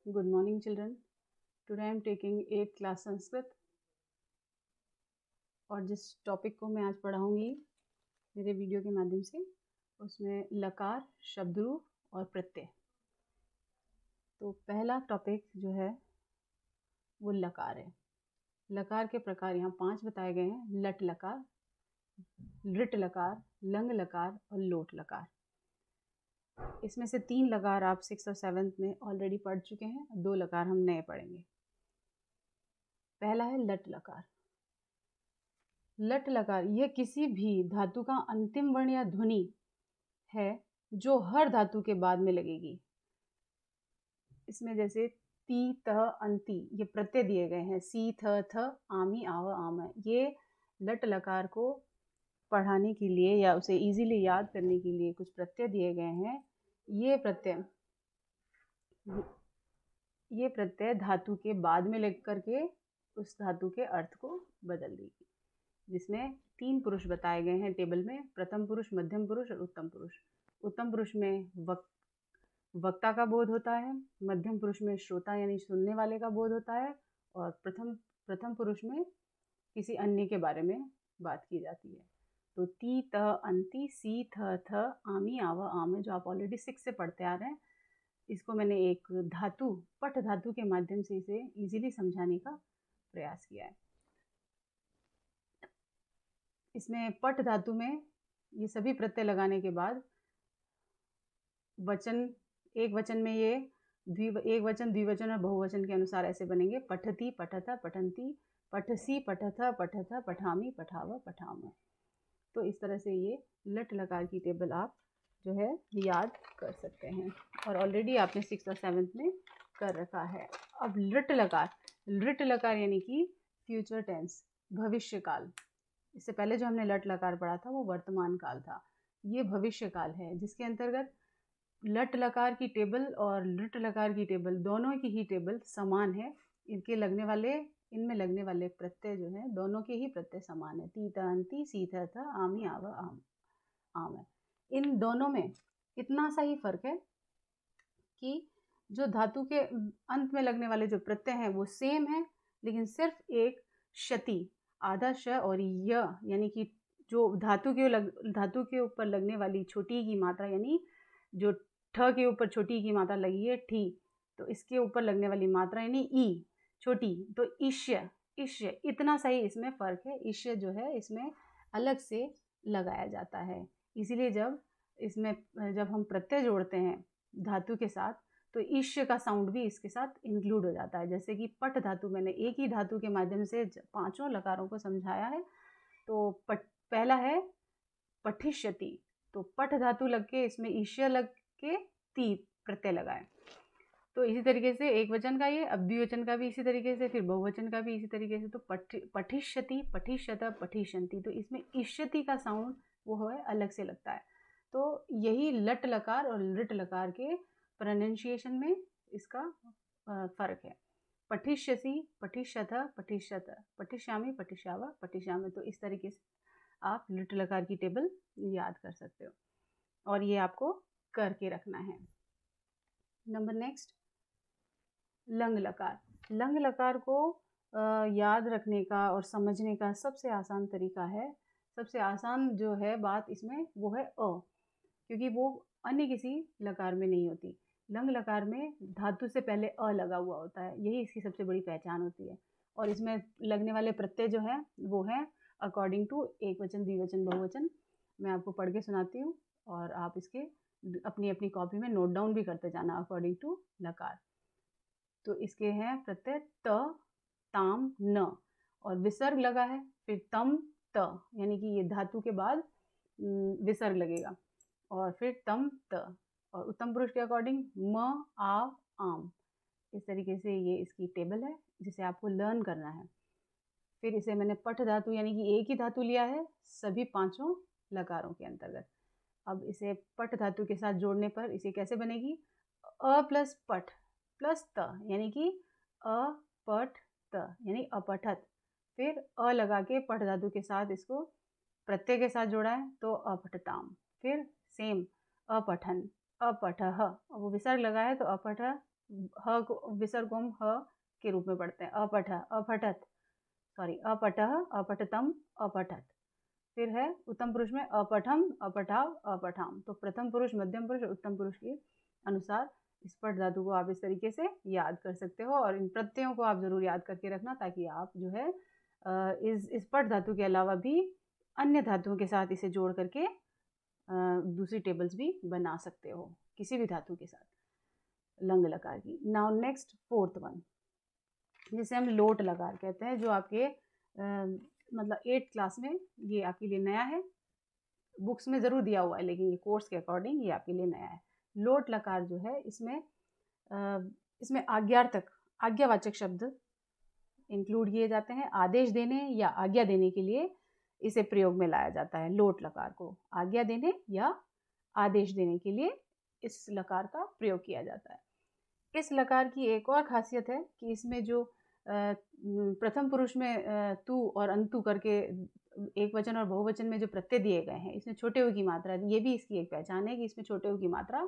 Good morning, children. Today I am taking 8th class Sanskrit और जिस topic को मैं आज पढ़ाऊंगी मेरे वीडियो के माध्यम से उसमें लकार, शब्द रूप और प्रत्यय। तो पहला टॉपिक जो है वो लकार है। लकार के प्रकार यहाँ 5 बताए गए हैं: लट लकार, लृट लकार, लंग लकार और लोट लकार। इसमें से 3 लकार आप 6th और 7th में ऑलरेडी पढ़ चुके हैं, 2 लकार हम नए पढ़ेंगे। पहला है लट लकार। लट लकार यह किसी भी धातु का अंतिम वर्ण या ध्वनि है जो हर धातु के बाद में लगेगी। इसमें जैसे ती, त, अंति ये प्रत्यय दिए गए हैं, सी, थ, थ, आमी, आव, आम। ये लट लकार को पढ़ाने के लिए या उसे इजीली याद करने के लिए कुछ प्रत्यय दिए गए हैं। ये प्रत्यय धातु के बाद में लग करके उस धातु के अर्थ को बदल देगी। जिसमें 3 पुरुष बताए गए हैं टेबल में: प्रथम पुरुष, मध्यम पुरुष और उत्तम पुरुष। उत्तम पुरुष में वक्ता का बोध होता है, मध्यम पुरुष में श्रोता यानी सुनने वाले का बोध होता है और प्रथम पुरुष में किसी अन्य के बारे में बात की जाती है। तो ती, त, अंति, सी, थ, थ, आमी, आव, आम जो आप ऑलरेडी 6 से पढ़ते आ रहे हैं, इसको मैंने एक पठ धातु के माध्यम से इसे इजीली समझाने का प्रयास किया है। इसमें पठ धातु में ये सभी प्रत्यय लगाने के बाद वचन, एक वचन में ये एक वचन, द्विवचन और बहुवचन के अनुसार ऐसे बनेंगे: पठति, पठत, पठन्ति, पठसी, पठथ, पठथ, पठामी, पठाव, पठाम। तो इस तरह से ये लट लकार की टेबल आप जो है याद कर सकते हैं और ऑलरेडी आपने 6th और 7th में कर रखा है। अब लृट लकार यानी कि फ्यूचर टेंस, भविष्य काल। इससे पहले जो हमने लट लकार पढ़ा था वो वर्तमान काल था, ये भविष्य काल है, जिसके अंतर्गत लट लकार की टेबल और लृट लकार की टेबल दोनों की ही टेबल समान है। इनमें लगने वाले प्रत्यय जो है दोनों के ही प्रत्यय समान है: ती, त, अंति, सी, थ, थ, आमी, आव, आम है। इन दोनों में इतना सा ही फर्क है कि जो धातु के अंत में लगने वाले जो प्रत्यय हैं वो सेम है, लेकिन सिर्फ एक क्षति, आधा श और य यानी कि जो धातु के ऊपर लगने वाली छोटी की मात्रा, यानी जो ठ के ऊपर छोटी की मात्रा लगी है ठी, तो इसके ऊपर लगने वाली मात्रा यानी ई छोटी, तो इष्य इतना सा ही इसमें फर्क है। इष्य जो है इसमें अलग से लगाया जाता है। इसीलिए जब हम प्रत्यय जोड़ते हैं धातु के साथ तो इष्य का साउंड भी इसके साथ इंक्लूड हो जाता है। जैसे कि पठ धातु, मैंने एक ही धातु के माध्यम से 5 लकारों को समझाया है। तो पहला है पठिष्यति, तो पठ धातु लग के इसमें ईश्य लग के ती प्रत्यय लगाए। तो इसी तरीके से एक वचन का ये, अब द्विवचन का भी इसी तरीके से, फिर बहुवचन का भी इसी तरीके से। तो पठिष्यति, पठिष्यत, पठिष्यन्ति, तो इसमें इष्यति का साउंड वो है अलग से लगता है। तो यही लट लकार और लृट लकार के प्रोनाउंसिएशन में इसका फर्क है। पठिष्यसि, पठिष्यथ, पठिष्यत, पठिष्यामि, पठिष्याव, पठिष्यामि। तो इस तरीके से आप लृट लकार की टेबल याद कर सकते हो और ये आपको करके रखना है। नंबर नेक्स्ट, लंग लकार। लंग लकार को याद रखने का और समझने का सबसे आसान तरीका है, सबसे आसान जो है बात इसमें वो है अ, क्योंकि वो अन्य किसी लकार में नहीं होती। लंग लकार में धातु से पहले अ लगा हुआ होता है, यही इसकी सबसे बड़ी पहचान होती है। और इसमें लगने वाले प्रत्यय जो है वो है अकॉर्डिंग टू एक वचन, द्विवचन, बहुवचन। मैं आपको पढ़ के सुनाती हूँ और आप इसके अपनी अपनी कॉपी में नोट डाउन भी करते जाना अकॉर्डिंग टू लकार। तो इसके हैं प्रत्यय त, ताम, न, और विसर्ग लगा है, फिर तम, त, यानी कि ये धातु के बाद विसर्ग लगेगा, और फिर तम, त, और उत्तम पुरुष के अकॉर्डिंग म, आव, आम। इस तरीके से ये इसकी टेबल है जिसे आपको लर्न करना है। फिर इसे मैंने पठ धातु यानी कि एक ही धातु लिया है सभी 5 लकारों के अंतर्गत। अब इसे पठ धातु के साथ जोड़ने पर इसे कैसे बनेगी: अ प्लस पठ प्लस त, यानी कि अपठ त, यानी अपठत। फिर अ लगा के पठ धातु के साथ इसको प्रत्यय के साथ जोड़ा है तो अपठताम। फिर सेम अपठन, अपठह, वो विसर्ग लगा है तो अपठ ह को विसर्ग को हम ह के रूप में पढ़ते हैं। अपठ, अपठत, सॉरी, अपठः, अपठतम, अपठत। फिर है उत्तम पुरुष में अपठम, अपठाव, अपठाम। तो प्रथम पुरुष, मध्यम पुरुष, उत्तम पुरुष के अनुसार इस पठ धातु को आप इस तरीके से याद कर सकते हो। और इन प्रत्ययों को आप जरूर याद करके रखना, ताकि आप जो है इस पठ धातु के अलावा भी अन्य धातुओं के साथ इसे जोड़ करके दूसरी टेबल्स भी बना सकते हो, किसी भी धातु के साथ लंग लकार की। नाउ नेक्स्ट फोर्थ वन, जिसे हम लोट लकार कहते हैं, जो आपके मतलब 8th क्लास में ये आपके लिए नया है। बुक्स में ज़रूर दिया हुआ है, लेकिन ये कोर्स के अकॉर्डिंग ये आपके लिए नया है। लोट लकार जो है, इसमें आज्ञार्थक, आज्ञावाचक शब्द इंक्लूड किए जाते हैं। आदेश देने या आज्ञा देने के लिए इसे प्रयोग में लाया जाता है। लोट लकार को आज्ञा देने या आदेश देने के लिए इस लकार का प्रयोग किया जाता है। इस लकार की एक और खासियत है कि इसमें जो प्रथम पुरुष में तू और अंतु करके एक वचन और बहुवचन में जो प्रत्यय दिए गए हैं, इसमें छोटे ऊ की मात्रा, ये भी इसकी एक पहचान है कि इसमें छोटे ऊ की मात्रा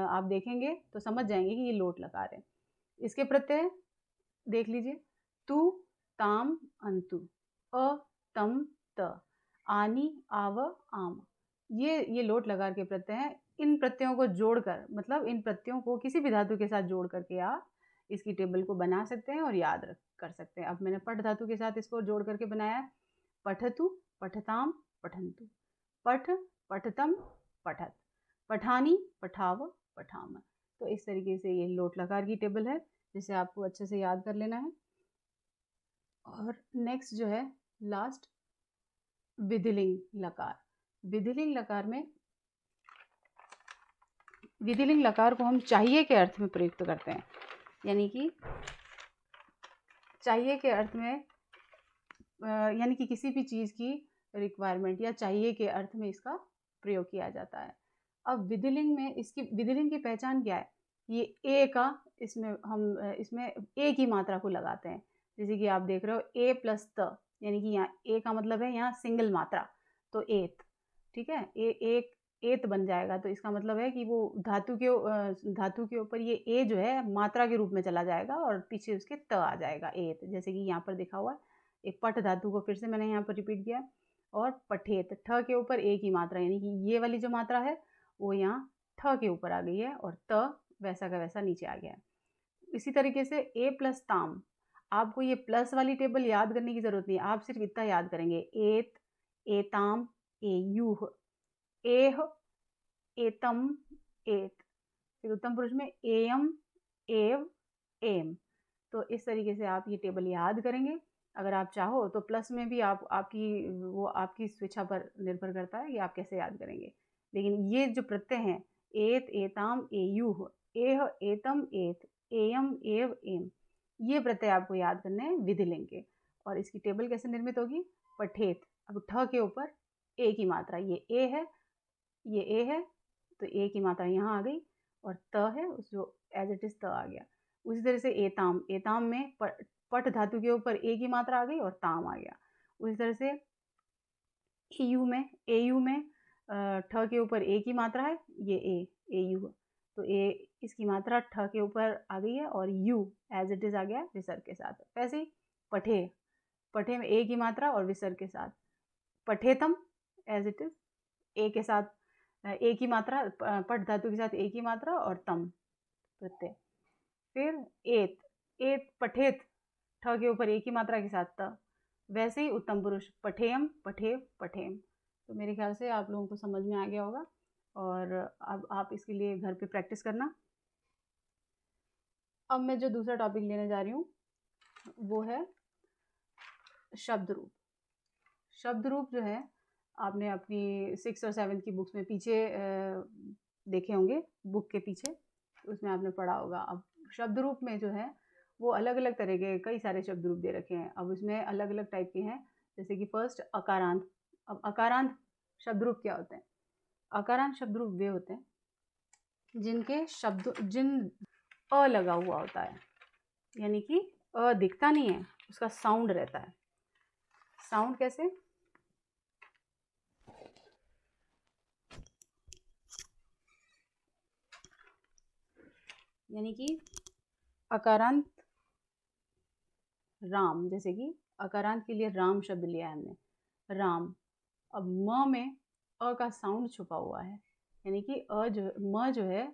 आप देखेंगे तो समझ जाएंगे कि ये लोट लकार है। इसके प्रत्यय देख लीजिए, तू, ताम, अंतु, अ, तम, त, आनी, आव, आम। ये लोट लकार के प्रत्यय हैं। इन प्रत्ययों को जोड़कर, मतलब इन प्रत्ययों को किसी भी धातु के साथ जोड़ करके आप इसकी टेबल को बना सकते हैं और याद कर सकते हैं। अब मैंने पठ धातु के साथ इसको जोड़ करके बनाया है। पठतु, पठताम, पठन्तु, पठ, पठतम, पठत, पठानी, पठाव, पठाम। तो इस तरीके से ये लोट लकार की टेबल है, जिसे आपको अच्छे से याद कर लेना है। और नेक्स्ट जो है लास्ट, विधिलिंग लकार। विधिलिंग लकार में, विधिलिंग लकार को हम चाहिए के अर्थ में प्रयुक्त करते हैं। यानी कि चाहिए के अर्थ में, यानी कि किसी भी चीज़ की रिक्वायरमेंट या चाहिए के अर्थ में इसका प्रयोग किया जाता है। अब विधिलिंग में विधिलिंग की पहचान क्या है? ये ए का, इसमें ए की मात्रा को लगाते हैं। जैसे कि आप देख रहे हो ए प्लस त, यानी कि यहाँ ए का मतलब है यहाँ सिंगल मात्रा, तो एत, ठीक है, एक एत बन जाएगा। तो इसका मतलब है कि वो धातु के ऊपर ये ए जो है मात्रा के रूप में चला जाएगा और पीछे उसके त आ जाएगा, एत। जैसे कि यहाँ पर दिखा हुआ है, एक पठ धातु को फिर से मैंने यहाँ पर रिपीट किया। और पठेत, ठ के ऊपर ए की मात्रा, यानी कि ये वाली जो मात्रा है वो यहाँ ठ के ऊपर आ गई है और त वैसा का वैसा नीचे आ गया है। इसी तरीके से ए प्लस ताम, आपको ये प्लस वाली टेबल याद करने की जरूरत नहीं है, आप सिर्फ इतना याद करेंगे, एत, एताम, एयूह, एह, एतम, एत। फिर उत्तम पुरुष में एयम, एव, एम। तो इस तरीके से आप ये टेबल याद करेंगे। अगर आप चाहो तो प्लस में भी आपकी स्वेच्छा पर निर्भर करता है कि आप कैसे याद करेंगे। लेकिन ये जो प्रत्यय हैं, एत, एताम, एयूह, एह, एतम, एत, एयम, एव, एम, ये प्रत्यय आपको याद करने हैं विधिलिंग के। और इसकी टेबल कैसे निर्मित होगी? पठेत, अब ठ के ऊपर ए की मात्रा, ये ए है, ये ए है, तो ए की मात्रा यहाँ आ गई और त है, उस जो एज इट इज त आ गया। उसी तरह से एताम, एताम में पठ धातु के ऊपर ए की मात्रा आ गई और ताम आ गया। उसी तरह से एयू में ठ के ऊपर ए की मात्रा है, ये एयू, तो ए इसकी मात्रा ठ के ऊपर आ गई है और यू एज इट इज आ गया विसर्ग के साथ। वैसे ही पठे में ए की मात्रा और विसर्ग के साथ। पठेतम एज इट इज ए के साथ, ए की मात्रा, पठ धातु के साथ ए की मात्रा और तम प्रत्यय। फिर एत पठेत, ठ के ऊपर ए की मात्रा के साथ त। वैसे ही उत्तम पुरुष पठेयम, पठेव, पठेम। तो मेरे ख्याल से आप लोगों को समझ में आ गया होगा और अब आप इसके लिए घर पे प्रैक्टिस करना। अब मैं जो दूसरा टॉपिक लेने जा रही हूँ वो है शब्द रूप। शब्द रूप जो है, आपने अपनी 6th और 7th की बुक्स में पीछे देखे होंगे, बुक के पीछे, उसमें आपने पढ़ा होगा। अब शब्द रूप में जो है वो अलग अलग तरह के कई सारे शब्द रूप दे रखे हैं। अब उसमें अलग अलग टाइप के हैं, जैसे कि फर्स्ट अकारांत। अब अकारांत शब्द रूप क्या होते हैं? अकारांत शब्द रूप वे होते हैं जिन अ लगा हुआ होता है, यानी कि अ दिखता नहीं है, उसका साउंड रहता है। साउंड कैसे? यानी कि अकारांत राम, जैसे कि अकारांत के लिए राम शब्द लिया है हमने, राम। अब म में अ का साउंड छुपा हुआ है, यानी कि म जो है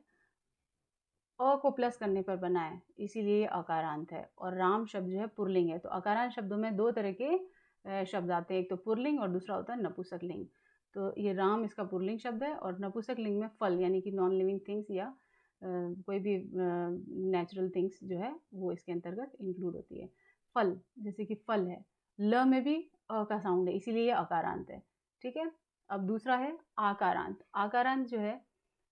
अ को प्लस करने पर बना है, इसीलिए ये अकारांत है। और राम शब्द जो है पुल्लिंग है। तो अकारांत शब्दों में दो तरह के शब्द आते हैं, एक तो पुल्लिंग और दूसरा होता है नपुंसकलिंग। तो ये राम इसका पुल्लिंग शब्द है, और नपुंसकलिंग में फल यानी कि नॉन लिविंग थिंग्स या कोई भी नेचुरल थिंग्स जो है वो इसके अंतर्गत इंक्लूड होती है। फल, जैसे कि फल है, ल में भी अ का साउंड है, इसीलिए ये अकारांत है। ठीक है। अब दूसरा है आकारांत। आकारांत जो है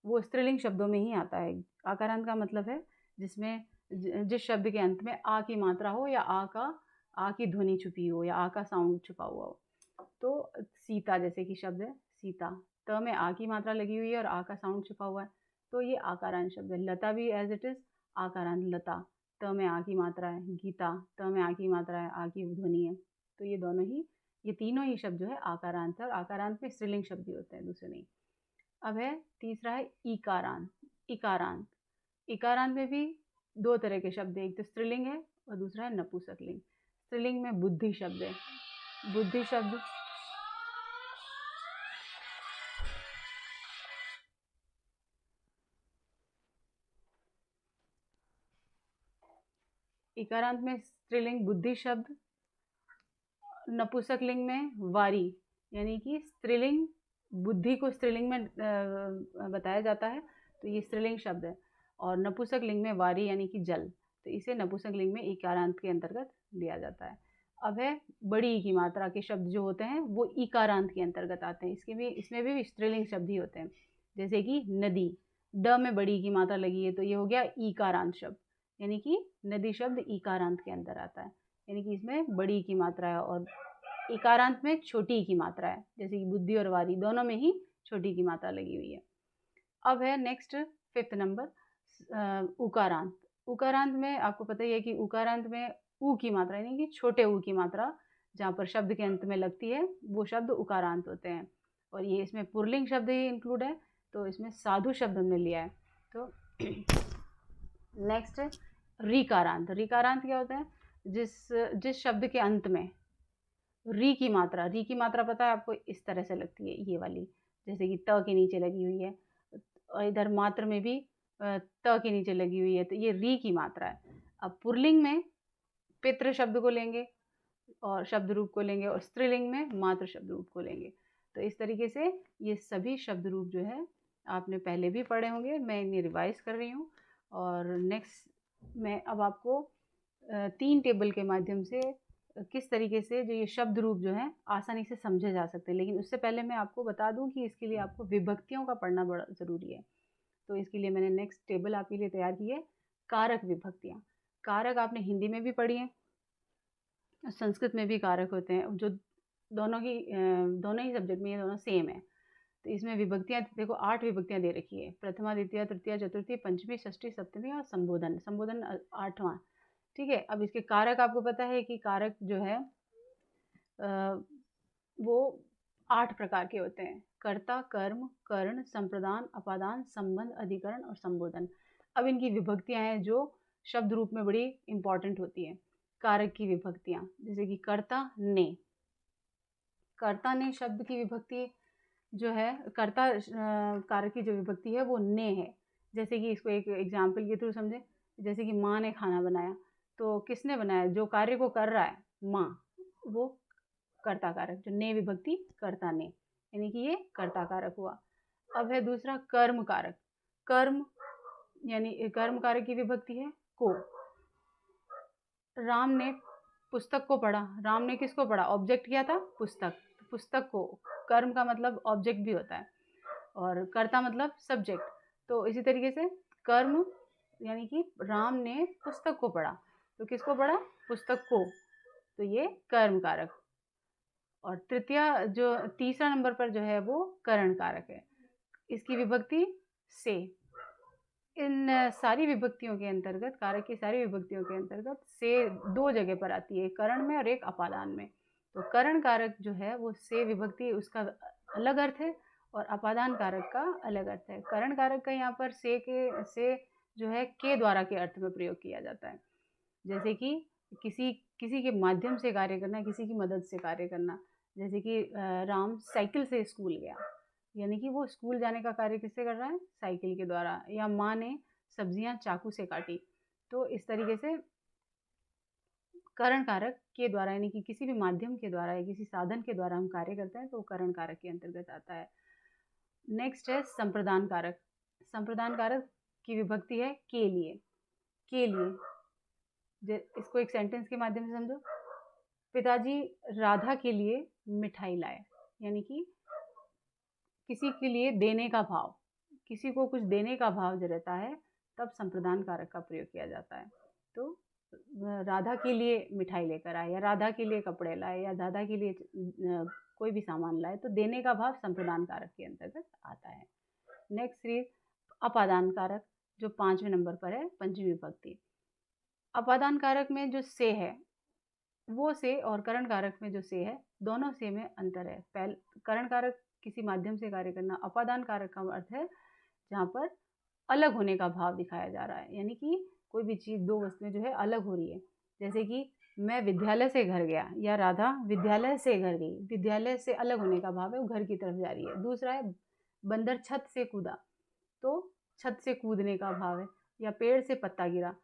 वो स्त्रीलिंग शब्दों में ही आता है। आकारांत का मतलब है जिसमें जिस शब्द के अंत में आ की मात्रा हो, या आ की ध्वनि छुपी हो, या आ का साउंड छुपा हुआ हो। तो सीता जैसे कि शब्द है सीता, त में आ की मात्रा लगी हुई है और आ का साउंड छुपा हुआ है, तो ये आकारांत शब्द है। लता भी एज इट इज आकारांत, लता त में आ की मात्रा है। गीता त में आ की मात्रा है, आ की ध्वनि है। तो ये तीनों ही शब्द जो है आकारांत है, और आकारांत में स्त्रीलिंग शब्द भी होते हैं, दूसरे नहीं। अब है तीसरा है इकारांत। इकारांत, इकारांत में भी दो तरह के शब्द है, एक तो स्त्रीलिंग है और दूसरा है नपुंसकलिंग। स्त्रीलिंग में बुद्धि शब्द है, बुद्धि शब्द। इकारांत में स्त्रीलिंग बुद्धि शब्द, नपुंसकलिंग में वारी, यानी कि स्त्रीलिंग बुद्धि को स्त्रीलिंग में बताया जाता है, तो ये स्त्रीलिंग शब्द है। और नपुंसकलिंग में वारी यानी कि जल, तो इसे नपुंसकलिंग में इकारांत के अंतर्गत लिया जाता है। अब है बड़ी ई की मात्रा के शब्द जो होते हैं वो इकारांत के अंतर्गत आते हैं। इसमें भी स्त्रीलिंग शब्द ही होते हैं, जैसे कि नदी, ड में बड़ी ई की मात्रा लगी है, तो ये हो गया इकारांत शब्द, यानी कि नदी शब्द इकारांत के अंदर आता है, यानी कि इसमें बड़ी ई की मात्रा है। और इकारांत में छोटी ई की मात्रा है, जैसे कि बुद्धि और वारी दोनों में ही छोटी की मात्रा लगी हुई है। अब है नेक्स्ट 5th नंबर उकारांत। उकारांत में आपको पता ही है कि उकारांत में ऊ की मात्रा यानी कि छोटे ऊ की मात्रा जहाँ पर शब्द के अंत में लगती है वो शब्द उकारांत होते हैं। और ये इसमें पुल्लिंग शब्द ही इंक्लूड है, तो इसमें साधु शब्द हमने लिया है। तो नेक्स्ट रीकारांत। रीकारांत क्या होता है? जिस शब्द के अंत में री की मात्रा पता है आपको, इस तरह से लगती है ये वाली, जैसे कि त के नीचे लगी हुई है, और इधर मात्र में भी त के नीचे लगी हुई है, तो ये री की मात्रा है। अब पुल्लिंग में पितृ शब्द को लेंगे और शब्द रूप को लेंगे, और स्त्रीलिंग में मातृ शब्द रूप को लेंगे। तो इस तरीके से ये सभी शब्द रूप जो है आपने पहले भी पढ़े होंगे, मैं इन्हें रिवाइज कर रही हूँ। और नेक्स्ट मैं अब आपको 3 टेबल के माध्यम से किस तरीके से जो ये शब्द रूप जो है आसानी से समझे जा सकते हैं। लेकिन उससे पहले मैं आपको बता दूं कि इसके लिए आपको विभक्तियों का पढ़ना बड़ा ज़रूरी है। तो इसके लिए मैंने नेक्स्ट टेबल आपके लिए तैयार की है, कारक विभक्तियाँ। कारक आपने हिंदी में भी पढ़ी हैं, संस्कृत में भी कारक होते हैं, जो दोनों ही सब्जेक्ट में ये दोनों सेम है। तो इसमें विभक्तियाँ देखो 8 विभक्तियाँ दे रखी है, प्रथमा, द्वितीय, तृतीय, चतुर्थी, पंचमी, षष्ठी, सप्तमी और संबोधन। संबोधन 8वां। ठीक है। अब इसके कारक आपको पता है कि कारक जो है वो 8 प्रकार के होते हैं, कर्ता, कर्म, कर्ण, संप्रदान, अपादान, संबंध, अधिकरण और संबोधन। अब इनकी विभक्तियां हैं जो शब्द रूप में बड़ी इंपॉर्टेंट होती हैं। कारक की विभक्तियां, जैसे कि कर्ता ने, कर्ता ने शब्द की विभक्ति जो है, कर्ता कारक की जो विभक्ति है वो ने है। जैसे कि इसको एक एग्जाम्पल के थ्रू समझे, जैसे कि माँ ने खाना बनाया, तो किसने बनाया? जो कार्य को कर रहा है माँ, वो कर्ता कारक, जो ने विभक्ति कर्ता ने, यानी कि ये कर्ता कारक हुआ। अब है दूसरा कर्म कारक। कर्म यानी कर्म कारक की विभक्ति है को। राम ने पुस्तक को पढ़ा, राम ने किसको पढ़ा? ऑब्जेक्ट क्या था? पुस्तक। पुस्तक को, कर्म का मतलब ऑब्जेक्ट भी होता है, और कर्ता मतलब सब्जेक्ट। तो इसी तरीके से कर्म यानी कि राम ने पुस्तक को पढ़ा, तो किसको पढ़ा? पुस्तक को, तो ये कर्म कारक। और तीसरा नंबर पर जो है वो करण कारक है, इसकी विभक्ति से। इन सारी विभक्तियों के अंतर्गत, कारक की सारी विभक्तियों के अंतर्गत से 2 जगह पर आती है, करण में और एक अपादान में। तो करण कारक जो है वो से विभक्ति, उसका अलग अर्थ है, और अपादान कारक का अलग अर्थ है। करण कारक का यहाँ पर से जो है के द्वारा के अर्थ में प्रयोग किया जाता है। जैसे कि किसी किसी के माध्यम से कार्य करना, किसी की मदद से कार्य करना। जैसे कि राम साइकिल से स्कूल गया, यानी कि वो स्कूल जाने का कार्य किससे कर रहा है, साइकिल के द्वारा। या माँ ने सब्जियां चाकू से काटी, तो इस तरीके से करण कारक के द्वारा, यानी कि किसी भी माध्यम के द्वारा या किसी साधन के द्वारा हम कार्य करते हैं तो वो करण कारक के अंतर्गत आता है। नेक्स्ट है संप्रदान कारक। संप्रदान कारक की विभक्ति है के लिए। के लिए इसको एक सेंटेंस के माध्यम से समझो। पिताजी राधा के लिए मिठाई लाए, यानी कि किसी के लिए देने का भाव, किसी को कुछ देने का भाव जो रहता है तब संप्रदान कारक का प्रयोग किया जाता है। तो राधा के लिए मिठाई लेकर आए, या राधा के लिए कपड़े लाए, या राधा के लिए कोई भी सामान लाए, तो देने का भाव संप्रदान कारक के अंतर्गत आता है। नेक्स्ट सीरीज अपादान कारक, जो 5वें नंबर पर है, पंचमी विभक्ति। अपादान कारक में जो से है वो से, और करण कारक में जो से है, दोनों से में अंतर है। करण कारक किसी माध्यम से कार्य करना। अपादान कारक का अर्थ है जहाँ पर अलग होने का भाव दिखाया जा रहा है, यानी कि कोई भी चीज़, दो वस्तुएं जो है अलग हो रही है। जैसे कि मैं विद्यालय से घर गया, या राधा विद्यालय से घर गई। विद्यालय से अलग होने का भाव है, वो घर की तरफ जा रही है। दूसरा है बंदर छत से कूदा, तो छत से कूदने का भाव है। या पेड़ से पत्ता गिरा,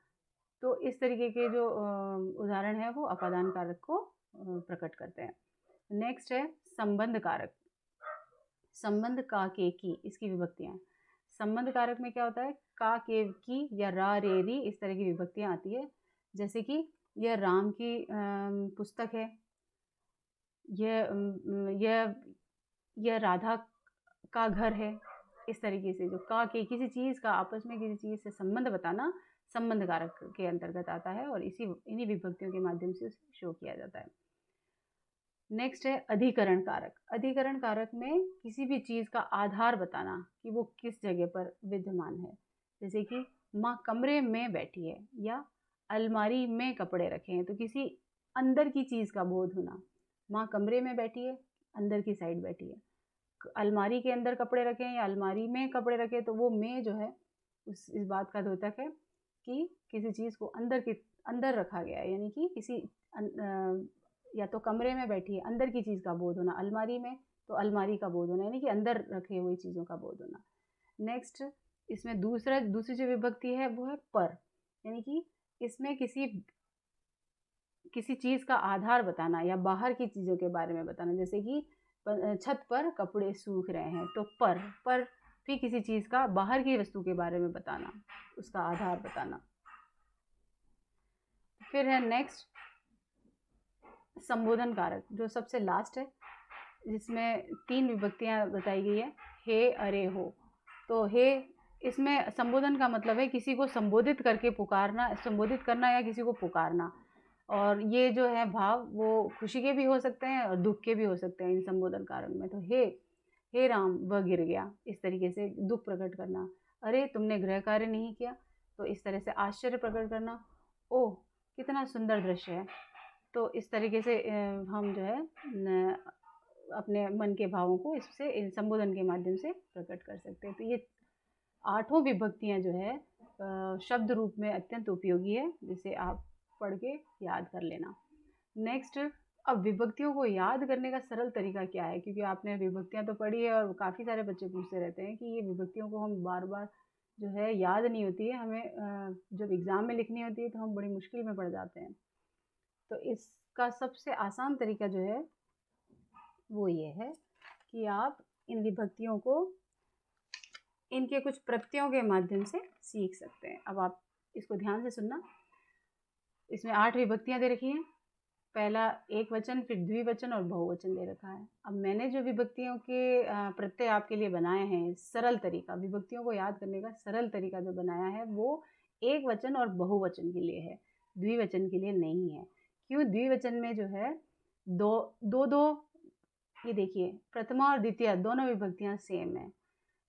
तो इस तरीके के जो उदाहरण है वो अपादान कारक को प्रकट करते हैं। नेक्स्ट है संबंध कारक। संबंध का के की, इसकी विभक्तियां। संबंध कारक में क्या होता है, का के की या रा रे री, इस तरह की विभक्तियां आती है। जैसे कि यह राम की पुस्तक है, यह राधा का घर है। इस तरीके से जो का के किसी चीज़ का, आपस में किसी चीज़ से संबंध बताना संबंध कारक के अंतर्गत आता है, और इन्हीं विभक्तियों के माध्यम से उसे शो किया जाता है। नेक्स्ट है अधिकरण कारक। अधिकरण कारक में किसी भी चीज़ का आधार बताना कि वो किस जगह पर विद्यमान है। जैसे कि माँ कमरे में बैठी है, या अलमारी में कपड़े रखे हैं, तो किसी अंदर की चीज़ का बोध होना। माँ कमरे में बैठी है, अंदर की साइड बैठी है। अलमारी के अंदर कपड़े रखे हैं या अलमारी में कपड़े रखे, तो वो में जो है इस बात का द्योतक है कि किसी चीज़ को अंदर रखा गया है, यानी कि किसी या तो कमरे में बैठी है, अंदर की चीज़ का बोध होना। अलमारी में, तो अलमारी का बोध होना, यानी कि अंदर रखे हुई चीज़ों का बोध होना। नेक्स्ट, इसमें दूसरी जो विभक्ति है वो है पर, यानी कि इसमें किसी चीज़ का आधार बताना या बाहर की चीज़ों के बारे में बताना। जैसे कि छत पर कपड़े सूख रहे हैं, तो पर भी किसी चीज़ का, बाहर की वस्तु के बारे में बताना, उसका आधार बताना। फिर है नेक्स्ट संबोधन कारक, जो सबसे लास्ट है, जिसमें 3 विभक्तियां बताई गई है, हे, अरे, हो। तो हे, इसमें संबोधन का मतलब है किसी को संबोधित करके पुकारना, संबोधित करना या किसी को पुकारना। और ये जो है भाव वो खुशी के भी हो सकते हैं और दुख के भी हो सकते हैं इन संबोधन कारक में। तो हे राम, वह गिर गया, इस तरीके से दुख प्रकट करना। अरे, तुमने गृह कार्य नहीं किया, तो इस तरह से आश्चर्य प्रकट करना। ओह, कितना सुंदर दृश्य है। तो इस तरीके से हम जो है अपने मन के भावों को इससे इन संबोधन के माध्यम से प्रकट कर सकते हैं। तो ये 8 विभक्तियां जो है शब्द रूप में अत्यंत उपयोगी है, जिसे आप पढ़ के याद कर लेना। नेक्स्ट, अब विभक्तियों को याद करने का सरल तरीका क्या है, क्योंकि आपने विभक्तियां तो पढ़ी है और काफ़ी सारे बच्चे पूछते रहते हैं कि ये विभक्तियों को हम बार बार जो है याद नहीं होती है हमें, जब एग्ज़ाम में लिखनी होती है तो हम बड़ी मुश्किल में पड़ जाते हैं। तो इसका सबसे आसान तरीका जो है वो ये है कि आप इन विभक्तियों को इनके कुछ प्रत्ययों के माध्यम से सीख सकते हैं। अब आप इसको ध्यान से सुनना। इसमें 8 विभक्तियां दे रखी हैं। पहला एक वचन, फिर द्विवचन और बहुवचन दे रखा है। अब मैंने जो विभक्तियों के प्रत्यय आपके लिए बनाए हैं, सरल तरीका, विभक्तियों को याद करने का सरल तरीका जो बनाया है वो एक वचन और बहुवचन के लिए है, द्विवचन के लिए नहीं है। क्यों? द्विवचन में जो है दो ये देखिए, प्रथमा और द्वितीय दोनों विभक्तियां सेम है।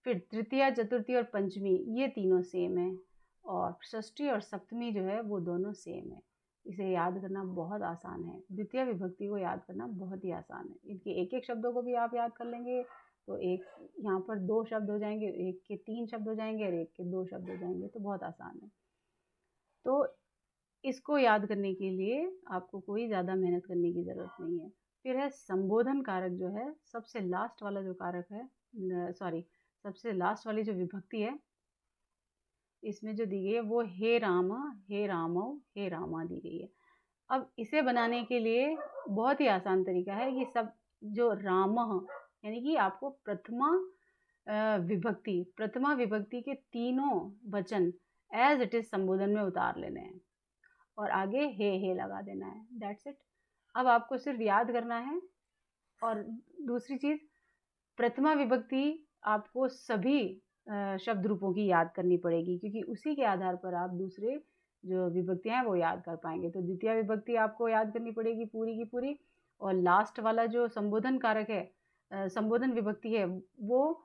फिर तृतीया, चतुर्थी और पंचमी ये तीनों सेम है, और षष्ठी और सप्तमी जो है वो दोनों सेम है। इसे याद करना बहुत आसान है। द्वितीय विभक्ति को याद करना बहुत ही आसान है। इनके एक एक शब्दों को भी आप याद कर लेंगे तो एक यहाँ पर 2 शब्द हो जाएंगे, एक के 3 शब्द हो जाएंगे और एक के 2 शब्द हो जाएंगे, तो बहुत आसान है। तो इसको याद करने के लिए आपको कोई ज़्यादा मेहनत करने की ज़रूरत नहीं है। फिर है संबोधन कारक, जो है सबसे लास्ट वाला जो कारक है, सबसे लास्ट वाली जो विभक्ति है इसमें जो दी गई है वो हे राम, हे रामौ, हे रामा दी गई है। अब इसे बनाने के लिए बहुत ही आसान तरीका है कि सब जो रामः यानी कि आपको प्रथमा विभक्ति के तीनों वचन एज इट इज संबोधन में उतार लेने हैं और आगे हे लगा देना है, दैट्स इट। अब आपको सिर्फ याद करना है। और दूसरी चीज़, प्रथमा विभक्ति आपको सभी शब्द रूपों की याद करनी पड़ेगी, क्योंकि उसी के आधार पर आप दूसरे जो विभक्तियां हैं वो याद कर पाएंगे। तो द्वितीय विभक्ति आपको याद करनी पड़ेगी पूरी की पूरी, और लास्ट वाला जो संबोधन कारक है, संबोधन विभक्ति है, वो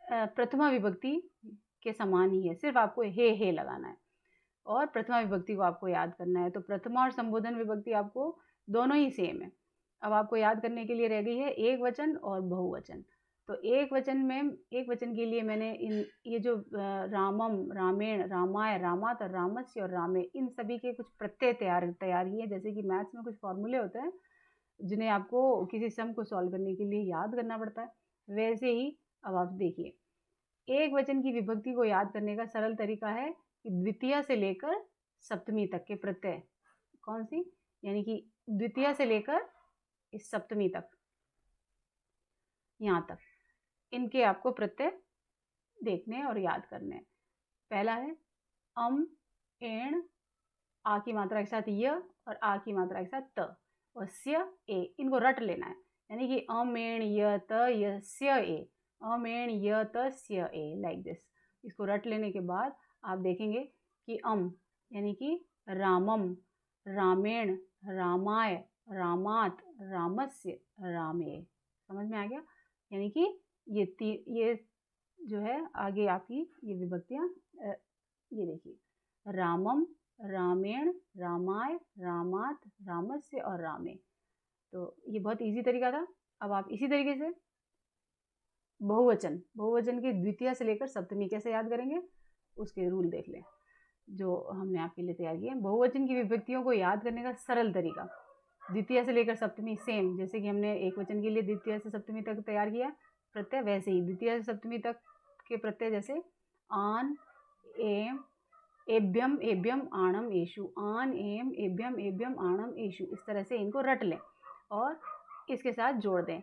प्रथमा विभक्ति के समान ही है, सिर्फ आपको हे लगाना है और प्रथमा विभक्ति को आपको याद करना है। तो प्रथमा और संबोधन विभक्ति आपको दोनों ही सेम है। अब आपको याद करने के लिए रह गई है एक वचन और बहुवचन। तो एक वचन के लिए मैंने ये जो रामम, रामेण, रामाय, रामात और रामस्य और रामे, इन सभी के कुछ प्रत्यय तैयार किए हैं। जैसे कि मैथ्स में कुछ फॉर्मूले होते हैं जिन्हें आपको किसी सम को सॉल्व करने के लिए याद करना पड़ता है, वैसे ही अब आप देखिए, एक वचन की विभक्ति को याद करने का सरल तरीका है कि द्वितीय से लेकर सप्तमी तक के प्रत्यय, कौन सी, यानी कि द्वितीय से लेकर इस सप्तमी तक, यहाँ तक, इनके आपको प्रत्यय देखने और याद करने हैं। पहला है अम, एण, आ की मात्रा के साथ य और आ की मात्रा के साथ त, और स्य, ए, इनको रट लेना है। यानी कि अम, एण, य, त, यस्य, ए, अम, एण, य, त, स्य, ए, लाइक दिस। इसको रट लेने के बाद आप देखेंगे कि अम यानी कि रामम, रामेण, रामाय, रामात, रामस्य, रामे, समझ में आ गया। यानी कि ये जो है आगे आपकी ये विभक्तियाँ, ये देखिए, रामम, रामेण, रामाय, रामात, रामस्य और रामे। तो ये बहुत इजी तरीका था। अब आप इसी तरीके से बहुवचन की द्वितीय से लेकर सप्तमी कैसे याद करेंगे, उसके रूल देख लें जो हमने आपके लिए तैयार किए हैं। बहुवचन की विभक्तियों को याद करने का सरल तरीका, द्वितीय से लेकर सप्तमी सेम, जैसे कि हमने एक वचन के लिए द्वितीय से सप्तमी तक तैयार किया प्रत्यय, वैसे ही द्वितीय से सप्तमी तक के प्रत्यय, जैसे आन, एम, एभ्यम, एभ्यम, आणम, एषु, आन, एम, एभ्यम, एभ्यम, आणम, एषु, इस तरह से इनको रट लें और इसके साथ जोड़ दें।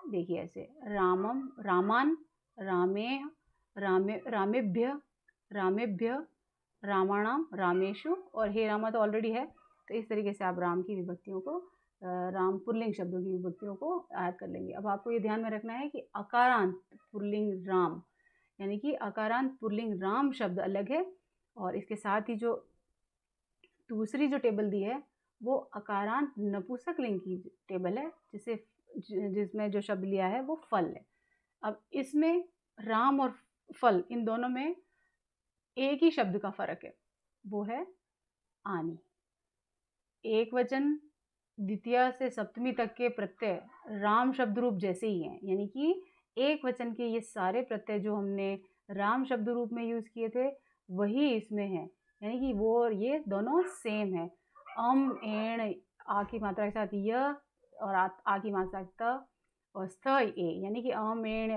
देखिए ऐसे, रामम, रामान, रामे, रामेभ्य, रामेभ्य, रामाणाम, रामेशु, और हे रामा तो ऑलरेडी है। तो इस तरीके से आप राम की विभक्तियों को, राम पुल्लिंग शब्दों की विभक्तियों को याद कर लेंगे। अब आपको ये ध्यान में रखना है कि अकारांत पुल्लिंग राम, यानी कि अकारांत पुल्लिंग राम शब्द अलग है, और इसके साथ ही जो दूसरी जो टेबल दी है वो अकारांत नपुंसकलिंग की टेबल है, जिसमें जो शब्द लिया है वो फल है। अब इसमें राम और फल, इन दोनों में एक ही शब्द का फर्क है, वो है आनी। एक वचन द्वितीय से सप्तमी तक के प्रत्यय राम शब्द रूप जैसे ही हैं, यानी कि एक वचन के ये सारे प्रत्यय जो हमने राम शब्द रूप में यूज किए थे वही इसमें है, यानी कि वो ये दोनों सेम है। अम, एण, आ की मात्रा के साथ य और आ की मात्रा के त और स्थ, ए, यानी कि अम, एण,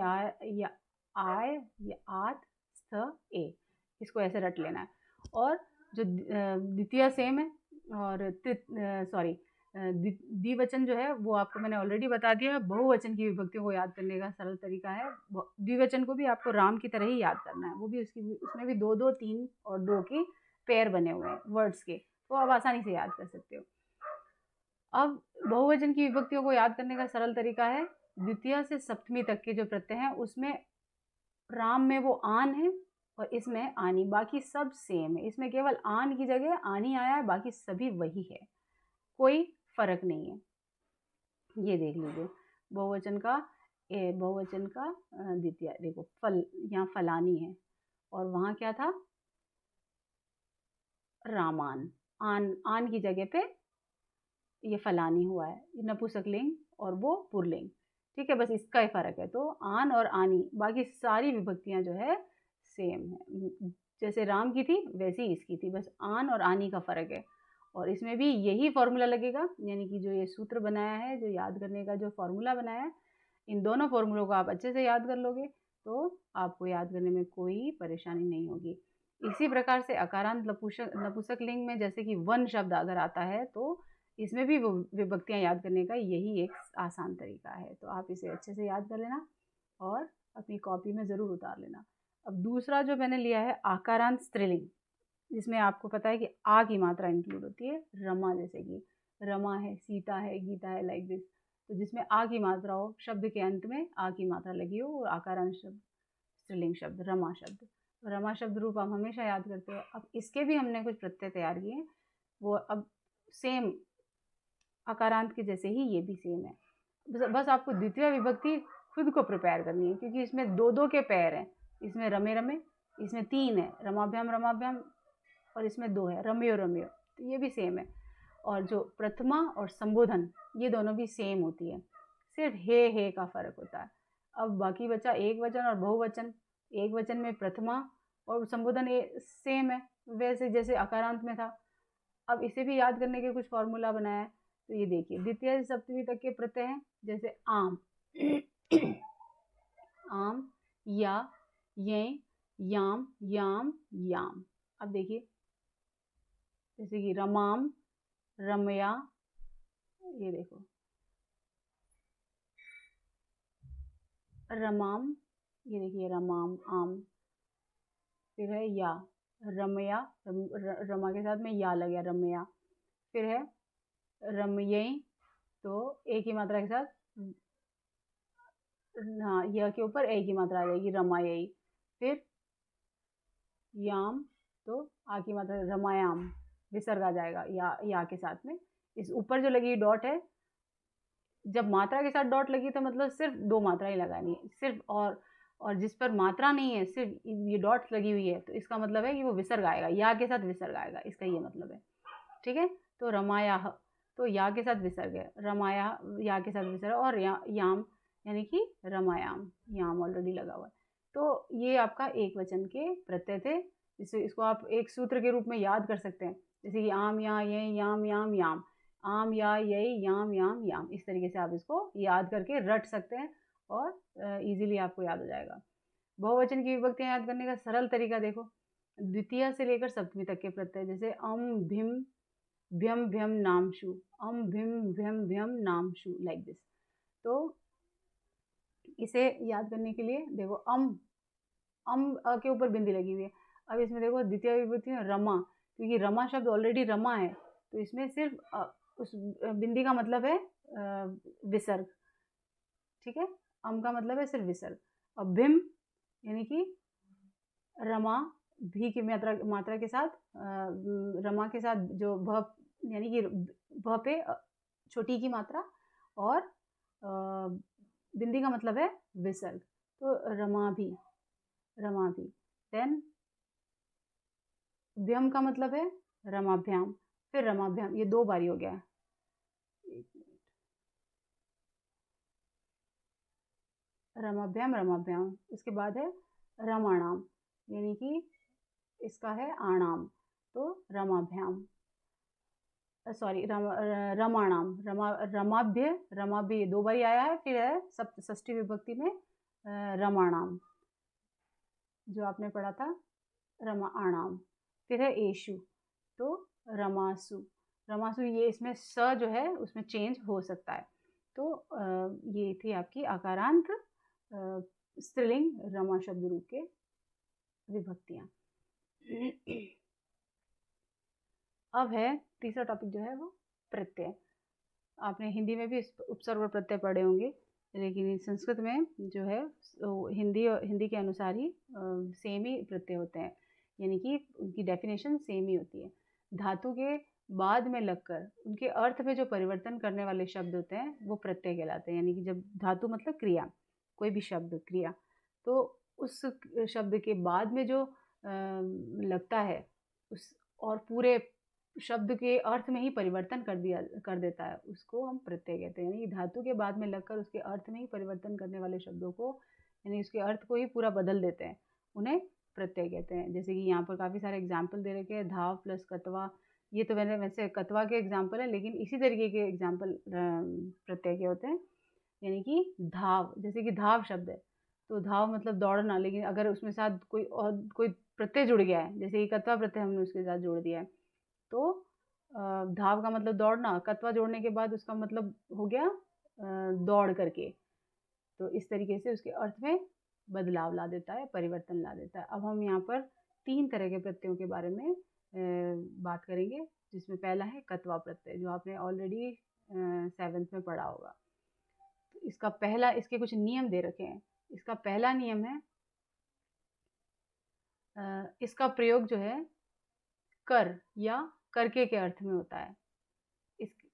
आय, आत, स्थ, ए, इसको ऐसे रट लेना है। और जो द्वितीय सेम है, और द्विवचन जो है वो आपको मैंने ऑलरेडी बता दिया है। बहुवचन की विभक्तियों को याद करने का सरल तरीका है, द्विवचन को भी आपको राम की तरह ही याद करना है, वो भी उसमें भी 2 2 3 और 2 की पेयर बने हुए हैं वर्ड्स के, तो आप आसानी से याद कर सकते हो। अब बहुवचन की विभक्तियों को याद करने का सरल तरीका है, द्वितीय से सप्तमी तक के जो प्रत्यय हैं उसमें राम में वो आन है और इसमें आनी, बाकी सब सेम है। इसमें केवल आन की जगह आनी आया है, बाकी सभी वही है, कोई फर्क नहीं है। ये देख लीजिए, बहुवचन का द्वितीय, देखो फल, यहाँ फलानी है और वहाँ क्या था, रामान, आन की जगह पे ये फलानी हुआ है, ये नपुंसकलिंग और वो पुल्लिंग, ठीक है, बस इसका ही फ़र्क है। तो आन और आनी, बाकी सारी विभक्तियाँ जो है सेम है। जैसे राम की थी वैसी ही इसकी थी, बस आन और आनी का फ़र्क है। और इसमें भी यही फ़ॉर्मूला लगेगा, यानी कि जो ये सूत्र बनाया है, जो याद करने का जो फ़ॉर्मूला बनाया है, इन दोनों फ़ॉर्मूलों को आप अच्छे से याद कर लोगे तो आपको याद करने में कोई परेशानी नहीं होगी। इसी प्रकार से अकारांत नपुंसक लिंग में जैसे कि वन शब्द अगर आता है तो इसमें भी वो विभक्तियाँ याद करने का यही एक आसान तरीका है। तो आप इसे अच्छे से याद कर लेना और अपनी कॉपी में ज़रूर उतार लेना। अब दूसरा जो मैंने लिया है आकारांत स्त्रीलिंग, जिसमें आपको पता है कि आ की मात्रा इंक्लूड होती है। रमा, जैसे कि रमा है, सीता है, गीता है, लाइक दिस। तो जिसमें आ की मात्रा हो, शब्द के अंत में आ की मात्रा लगी हो, और आकारांत शब्द स्त्रीलिंग शब्द रमा शब्द। रमा शब्द रूप आप हमेशा याद करते हो। अब इसके भी हमने कुछ प्रत्यय तैयार किए, वो अब सेम अकारांत के जैसे ही ये भी सेम है। बस आपको द्वितीय विभक्ति खुद को प्रिपेयर करनी है, क्योंकि इसमें दो दो के पैर हैं। इसमें रमे रमे, इसमें तीन है, रमाभ्याम रमाभ्याम, और इसमें दो है, रम्यो रम्यो। तो ये भी सेम है। और जो प्रथमा और संबोधन, ये दोनों भी सेम होती है, सिर्फ हे का फ़र्क होता है। अब बाकी बचा एक वचन और बहुवचन। एक वचन में प्रथमा और संबोधन ये सेम है, वैसे जैसे अकारांत में था। अब इसे भी याद करने के कुछ फॉर्मूला बनाया है। तो ये देखिए, द्वितीय से सप्तमी तक के प्रत्यय हैं, जैसे आम आम, या, ये, याम, याम, याम। अब देखिए, जैसे कि रमाम, रमया, ये देखो रमाम, ये देखिए रमाम आम। फिर है या, रमया, रमा के साथ में या लग गया, रमया। फिर है रमये, तो एक ही मात्रा के साथ, हाँ, य के ऊपर ए की मात्रा आ जाएगी, रमायई। फिर याम, तो आ की मात्रा रमायाम, विसर्ग आ जाएगा या के साथ में। इस ऊपर जो लगी डॉट है, जब मात्रा के साथ डॉट लगी तो मतलब सिर्फ दो मात्रा ही लगानी है सिर्फ, और जिस पर मात्रा नहीं है, सिर्फ ये डॉट लगी हुई है, तो इसका मतलब है कि वो विसर्ग आएगा, या के साथ विसर्ग आएगा, इसका ये मतलब है। ठीक है, तो रमाया, तो या के साथ विसर्ग है, रमाया या के साथ विसर्ग, और याम यानी कि रमायाम, याम ऑलरेडी लगा हुआ है। तो ये आपका एक वचन के प्रत्यय थे, जिससे इसको आप एक सूत्र के रूप में याद कर सकते हैं, जैसे कि आम, या, ये, याम, याम, याम, आम, या, ये, याम, याम, याम। इस तरीके से आप इसको याद करके रट सकते हैं और इजीली आपको याद हो जाएगा। बहुवचन की विभक्तियां याद करने का सरल तरीका देखो, द्वितीय से लेकर सप्तमी तक के प्रत्यय, जैसे अम, भिम, भ्यम, भ्यम, नामशु, अम, भिम, भ्यम, भ्यम, नामशु, लाइक दिस। तो इसे याद करने के लिए देखो, अम के ऊपर बिंदी लगी हुई है। अब इसमें देखो द्वितीय विभक्ति में रमा, क्योंकि रमा शब्द ऑलरेडी रमा है, तो इसमें सिर्फ उस बिंदी का मतलब है विसर्ग। ठीक है, अम का मतलब है सिर्फ विसर्ग। और भीम यानी कि रमा, भी की मात्रा के साथ, रमा के साथ जो भ, यानी कि भ पे छोटी की मात्रा, और बिंदी का मतलब है विसर्ग। तो रमा भी, रमा भी। देन व्यम का मतलब है रमाभ्याम, फिर रमाभ्याम, ये दो बारी हो गया। रमाभ्याम रमाभ्याम, उसके बाद है रमाणाम, यानी कि इसका है आणाम, तो रमाभ्याम, सॉरी रमाणाम, रमाभ्य, रमाभ्य दो बारी आया है। फिर है षष्ठी विभक्ति में रमाणाम, जो आपने पढ़ा था रमाणाम। फिर है एशु, तो रमासु, रमासु, ये इसमें स जो है उसमें चेंज हो सकता है। तो ये थी आपकी आकारांत स्त्रीलिंग रमा शब्द रूप के विभक्तियां। अब है तीसरा टॉपिक जो है वो प्रत्यय। आपने हिंदी में भी उपसर्ग और प्रत्यय पढ़े होंगे, लेकिन संस्कृत में जो है हिंदी के अनुसार ही सेम ही प्रत्यय होते हैं, यानी कि उनकी डेफिनेशन सेम ही होती है। धातु के बाद में लगकर उनके अर्थ में जो परिवर्तन करने वाले शब्द होते हैं वो प्रत्यय कहलाते हैं। यानी कि जब धातु मतलब क्रिया, कोई भी शब्द क्रिया, तो उस शब्द के बाद में जो लगता है उस, और पूरे शब्द के अर्थ में ही परिवर्तन कर देता है, उसको हम प्रत्यय कहते हैं। यानी धातु के बाद में लगकर उसके अर्थ में ही परिवर्तन करने वाले शब्दों को, यानी उसके अर्थ को ही पूरा बदल देते हैं, उन्हें प्रत्यय कहते हैं। जैसे कि यहाँ पर काफ़ी सारे एग्जाम्पल दे रखे हैं, धाव प्लस कतवा। ये तो मैंने वैसे कतवा के एग्जाम्पल है, लेकिन इसी तरीके के एग्जाम्पल प्रत्यय के होते हैं। यानी कि धाव, जैसे कि धाव शब्द है तो धाव मतलब दौड़ना, लेकिन अगर उसमें साथ कोई प्रत्यय जुड़ गया है, जैसे कि कतवा प्रत्यय हमने उसके साथ जोड़ दिया है, तो धाव का मतलब दौड़ना, कतवा जोड़ने के बाद उसका मतलब हो गया दौड़ करके। तो इस तरीके से उसके अर्थ में बदलाव ला देता है, परिवर्तन ला देता है। अब हम यहाँ पर 3 तरह के प्रत्ययों के बारे में बात करेंगे, जिसमें पहला है कतवा प्रत्यय, जो आपने ऑलरेडी 7th में पढ़ा होगा। तो इसका पहला, इसके कुछ नियम दे रखे हैं। इसका पहला नियम है, इसका प्रयोग जो है कर या करके के अर्थ में होता है।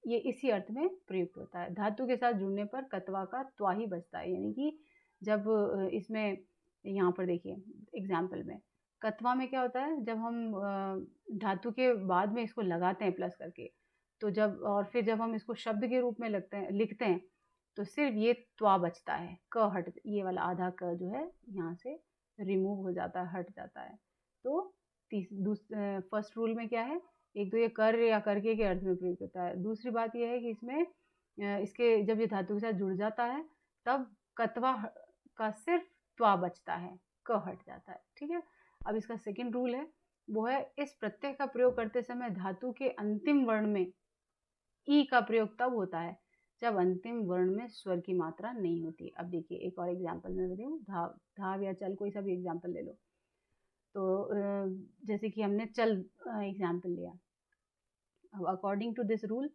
ये इसी अर्थ में प्रयुक्त होता है। धातु के साथ जुड़ने पर कतवा का त्वा ही बचता है। यानी कि जब इसमें यहाँ पर देखिए एग्जाम्पल में कतवा में क्या होता है, जब हम धातु के बाद में इसको लगाते हैं प्लस करके, तो फिर जब हम इसको शब्द के रूप में लिखते हैं तो सिर्फ ये त्वा बचता है, क ये वाला आधा क जो है यहाँ से रिमूव हो जाता है, हट जाता है। तो फर्स्ट रूल में क्या है, एक तो ये कर या करके के अर्थ में प्रयुक्त होता है। दूसरी बात यह है कि इसमें इसके जब ये धातु के साथ जुड़ जाता है तब कतवा का सिर्फ त्वा बचता है, क हट जाता है। ठीक है। अब इसका सेकंड रूल है, वो है इस प्रत्यय का प्रयोग करते समय धातु के अंतिम वर्ण में ई का प्रयोग तब होता है जब अंतिम वर्ण में स्वर की मात्रा नहीं होती। अब देखिए एक और एग्जाम्पल मैं बताऊँ, धाव या चल, कोई सा भी एग्जाम्पल ले लो। तो जैसे कि हमने चल एग्जाम्पल लिया। अब अकॉर्डिंग टू दिस रूल,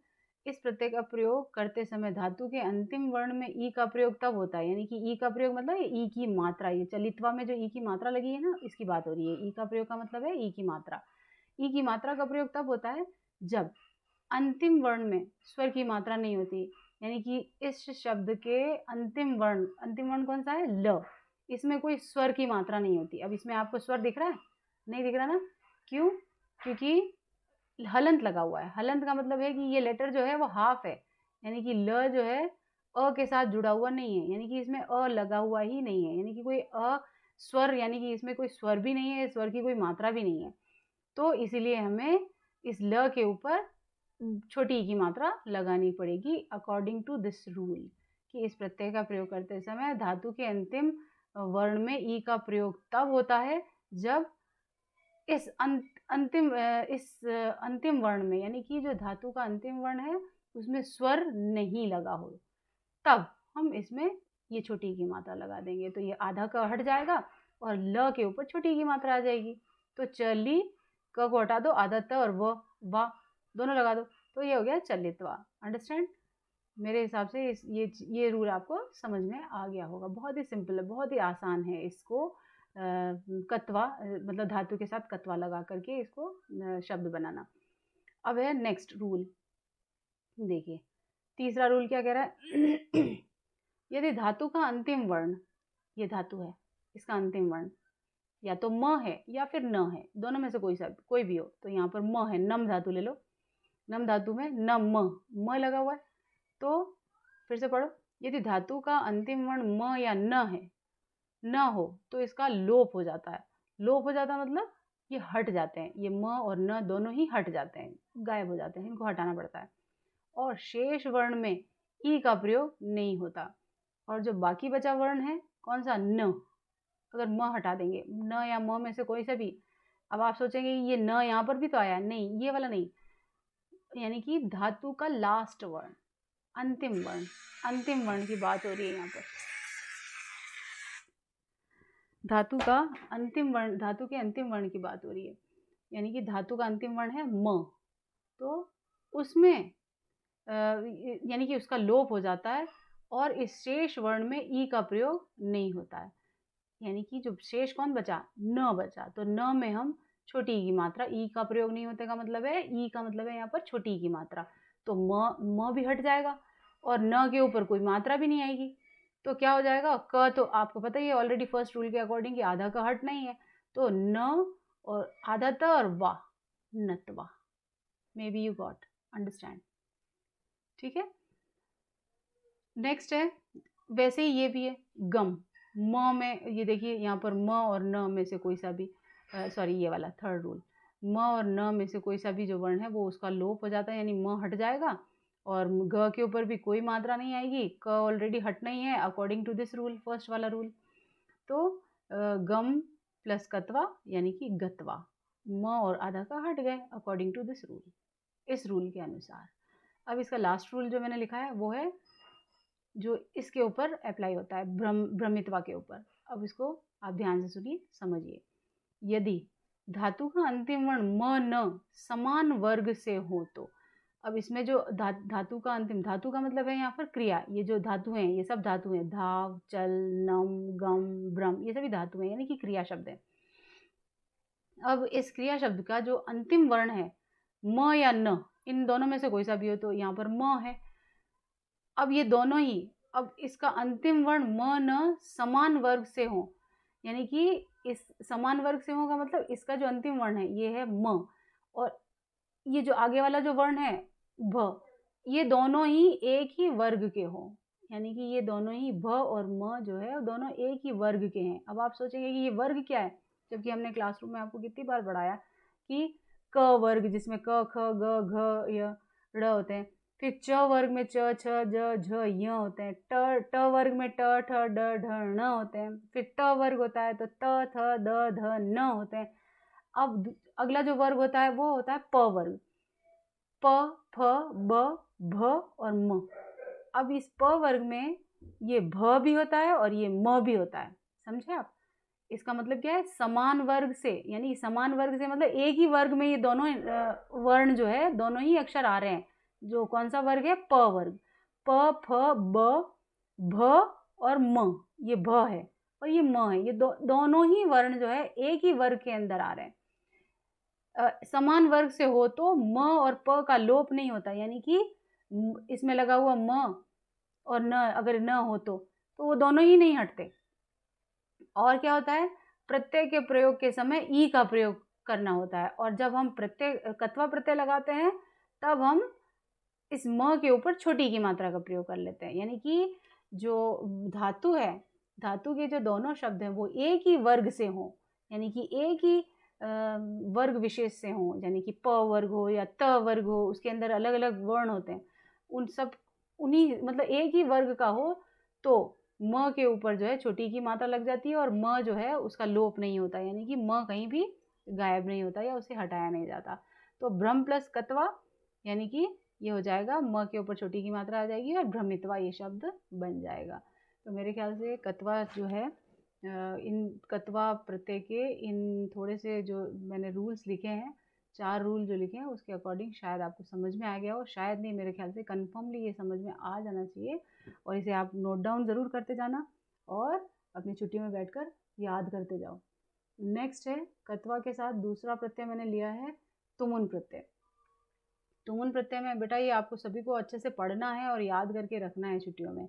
इस प्रत्यय का प्रयोग करते समय धातु के अंतिम वर्ण में ई का प्रयोग तब होता है। यानी कि ई का प्रयोग मतलब ई की मात्रा, ये चलित्वा में जो ई की मात्रा लगी है ना, इसकी बात हो रही है। ई का प्रयोग का मतलब है ई की मात्रा। ई की मात्रा का प्रयोग तब होता है जब अंतिम वर्ण में स्वर की मात्रा नहीं होती। यानी कि इस शब्द के अंतिम वर्ण कौन सा है, ल, इसमें कोई स्वर की मात्रा नहीं होती। अब इसमें आपको स्वर दिख रहा है, नहीं दिख रहा ना? क्यों? क्योंकि हलंत लगा हुआ है। हलंत का मतलब है कि ये लेटर जो है वो हाफ है, यानी कि ल जो है अ के साथ जुड़ा हुआ नहीं है, यानी कि इसमें अ लगा हुआ ही नहीं है, यानी कि कोई अ स्वर, यानी कि इसमें कोई स्वर भी नहीं है, स्वर की कोई मात्रा भी नहीं है। तो इसीलिए हमें इस ल के ऊपर छोटी ई की मात्रा लगानी पड़ेगी अकॉर्डिंग टू दिस रूल, कि इस प्रत्यय का प्रयोग करते समय धातु के अंतिम वर्ण में ई का प्रयोग तब होता है जब इस अंतिम वर्ण में, यानी कि जो धातु का अंतिम वर्ण है उसमें स्वर नहीं लगा हो, तब हम इसमें ये छोटी की मात्रा लगा देंगे। तो ये आधा क हट जाएगा और ल के ऊपर छोटी की मात्रा आ जाएगी। तो चली, क को हटा दो, आधा त और वा दोनों लगा दो, तो ये हो गया चलित्वा। अंडरस्टैंड? मेरे हिसाब से ये रूल आपको समझ में आ गया होगा। बहुत ही सिंपल है, बहुत ही आसान है इसको कतवा मतलब धातु के साथ कतवा लगा करके इसको शब्द बनाना। अब है नेक्स्ट रूल। देखिए तीसरा रूल क्या कह रहा है यदि धातु का अंतिम वर्ण, ये धातु है, इसका अंतिम वर्ण या तो म है या फिर न है, दोनों में से कोई भी हो। तो यहाँ पर म है, नम धातु ले लो, नम धातु में न म लगा हुआ है। तो फिर से पढ़ो, यदि धातु का अंतिम वर्ण म या न है, न हो तो इसका लोप हो जाता है। लोप हो जाता मतलब ये हट जाते हैं, ये म और न दोनों ही हट जाते हैं, गायब हो जाते हैं, इनको हटाना पड़ता है। और शेष वर्ण में ई का प्रयोग नहीं होता। और जो बाकी बचा वर्ण है कौन सा, न, अगर म हटा देंगे, न या म में से कोई सा भी। अब आप सोचेंगे ये न यहाँ पर भी तो आया, नहीं, ये वाला नहीं, यानी कि धातु का लास्ट वर्ण, अंतिम वर्ण की बात हो रही है यहाँ पर। धातु के अंतिम वर्ण की बात हो रही है, यानी कि धातु का अंतिम वर्ण है म, तो उसमें यानी कि उसका लोप हो जाता है और इस शेष वर्ण में ई का प्रयोग नहीं होता है। यानी कि जो शेष कौन बचा, न बचा, तो न में हम छोटी ई की मात्रा, ई का प्रयोग नहीं होते का मतलब है, ई का मतलब है यहाँ पर छोटी ई की मात्रा, तो म भी हट जाएगा और न के ऊपर कोई मात्रा भी नहीं आएगी। तो क्या हो जाएगा, क, तो आपको पता ही है ऑलरेडी फर्स्ट रूल के अकॉर्डिंग कि आधा का हट नहीं है, तो न और आधा त और वा, नतवा। Maybe you got understand, ठीक है। नेक्स्ट है, वैसे ही ये भी है गम, म में ये देखिए यहाँ पर म और न में से कोई सा भी सॉरी ये वाला थर्ड रूल, म और न में से कोई सा भी जो वर्ण है वो उसका लोप हो जाता है, यानी म हट जाएगा और ग के ऊपर भी कोई मात्रा नहीं आएगी, क ऑलरेडी हटना ही है according to this rule, first वाला रूल। तो गम प्लस कत्वा यानी कि गत्वा, म और आधा का हट गए अकॉर्डिंग टू दिस रूल, इस रूल के अनुसार। अब इसका लास्ट रूल जो मैंने लिखा है वो है जो इसके ऊपर अप्लाई होता है, भ्रमितवा के ऊपर। अब इसको आप ध्यान से सुनिए, समझिए। यदि धातु का अंतिम वर्ण म न समान वर्ग से हो तो, अब इसमें जो धातु का अंतिम, धातु का मतलब है यहाँ पर क्रिया, ये जो धातु हैं ये सब धातु हैं, धाव, चल, नम, गम, ब्रह्म, ये सभी धातु हैं यानी कि क्रिया शब्द है। अब इस क्रिया शब्द का जो अंतिम वर्ण है म या न, इन दोनों में से कोई सा भी हो, तो यहाँ पर म है। अब ये दोनों ही, अब इसका अंतिम वर्ण म न समान वर्ग से हो, यानी कि इस समान वर्ग से होगा मतलब इसका जो अंतिम वर्ण है ये है म, और ये जो आगे वाला जो वर्ण है भ, ये दोनों ही एक ही वर्ग के हो, यानी कि ये दोनों ही भ और म जो है दोनों एक ही वर्ग के हैं। अब आप सोचेंगे कि ये वर्ग क्या है, जबकि हमने क्लासरूम में आपको कितनी बार पढ़ाया कि क वर्ग, जिसमें क, ख, ग, घ, य, ड़ होते हैं, फिर च वर्ग में च, छ, ज, झ, य होते हैं, ट वर्ग में ट, ठ, ड, ढ, ण होते हैं, फिर ट वर्ग होता है तो त, थ, द, ध, न होते हैं। अब अगला जो वर्ग होता है वो होता है प वर्ग, प, फ, ब, भ और म। अब इस प वर्ग में ये भ भी होता है और ये म भी होता है, समझे आप। इसका मतलब क्या है, समान वर्ग से, यानी समान वर्ग से मतलब एक ही वर्ग में ये दोनों वर्ण जो है दोनों ही अक्षर आ रहे हैं। जो कौन सा वर्ग है, प वर्ग, प, फ, ब, भ और म, ये भ है और ये म है, ये दोनों ही वर्ण जो है एक ही वर्ग के अंदर आ रहे हैं। समान वर्ग से हो तो म और प का लोप नहीं होता, यानी कि इसमें लगा हुआ म और न अगर न हो तो वो दोनों ही नहीं हटते। और क्या होता है, प्रत्यय के प्रयोग के समय ई का प्रयोग करना होता है, और जब हम प्रत्यय कत्वा प्रत्यय लगाते हैं तब हम इस म के ऊपर छोटी की मात्रा का प्रयोग कर लेते हैं, यानी कि जो धातु है, धातु के जो दोनों शब्द हैं वो एक ही वर्ग से हों, यानी कि एक ही वर्ग विशेष से हों, यानी कि प वर्ग हो या त वर्ग हो, उसके अंदर अलग अलग वर्ण होते हैं, उन सब उन्हीं मतलब एक ही वर्ग का हो तो म के ऊपर जो है छोटी की मात्रा लग जाती है और म जो है उसका लोप नहीं होता, यानी कि म कहीं भी गायब नहीं होता या उसे हटाया नहीं जाता। तो भ्रम प्लस कत्वा यानी कि ये हो जाएगा, म के ऊपर छोटी की मात्रा आ जाएगी और भ्रमित्वा ये शब्द बन जाएगा। तो मेरे ख्याल से कत्वा जो है, इन कत्वा प्रत्यय के इन थोड़े से जो मैंने रूल्स लिखे हैं, 4 रूल जो लिखे हैं उसके अकॉर्डिंग शायद आपको समझ में आ गया हो, शायद नहीं, मेरे ख्याल से कन्फर्मली ये समझ में आ जाना चाहिए, और इसे आप नोट डाउन ज़रूर करते जाना और अपनी छुट्टी में बैठकर याद करते जाओ। नेक्स्ट है कत्वा के साथ दूसरा प्रत्यय मैंने लिया है तुमुन प्रत्यय। तुमुन प्रत्यय में बेटा ये आपको सभी को अच्छे से पढ़ना है और याद करके रखना है छुट्टियों में,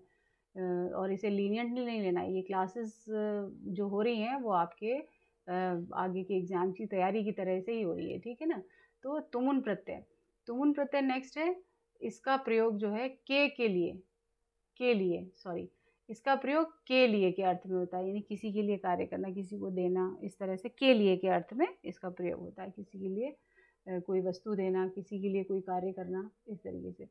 और इसे लीनियंटली नहीं लेना है। ये क्लासेस जो हो रही हैं वो आपके आगे के एग्ज़ाम की तैयारी की तरह से ही हो रही है, ठीक है ना। तो तुमुन प्रत्यय, तुमुन प्रत्यय नेक्स्ट है, इसका प्रयोग जो है के लिए सॉरी, इसका प्रयोग के लिए के अर्थ में होता है, यानी किसी के लिए कार्य करना, किसी को देना, इस तरह से के लिए के अर्थ में इसका प्रयोग होता है, किसी के लिए कोई वस्तु देना, किसी के लिए कोई कार्य करना, इस तरीके से।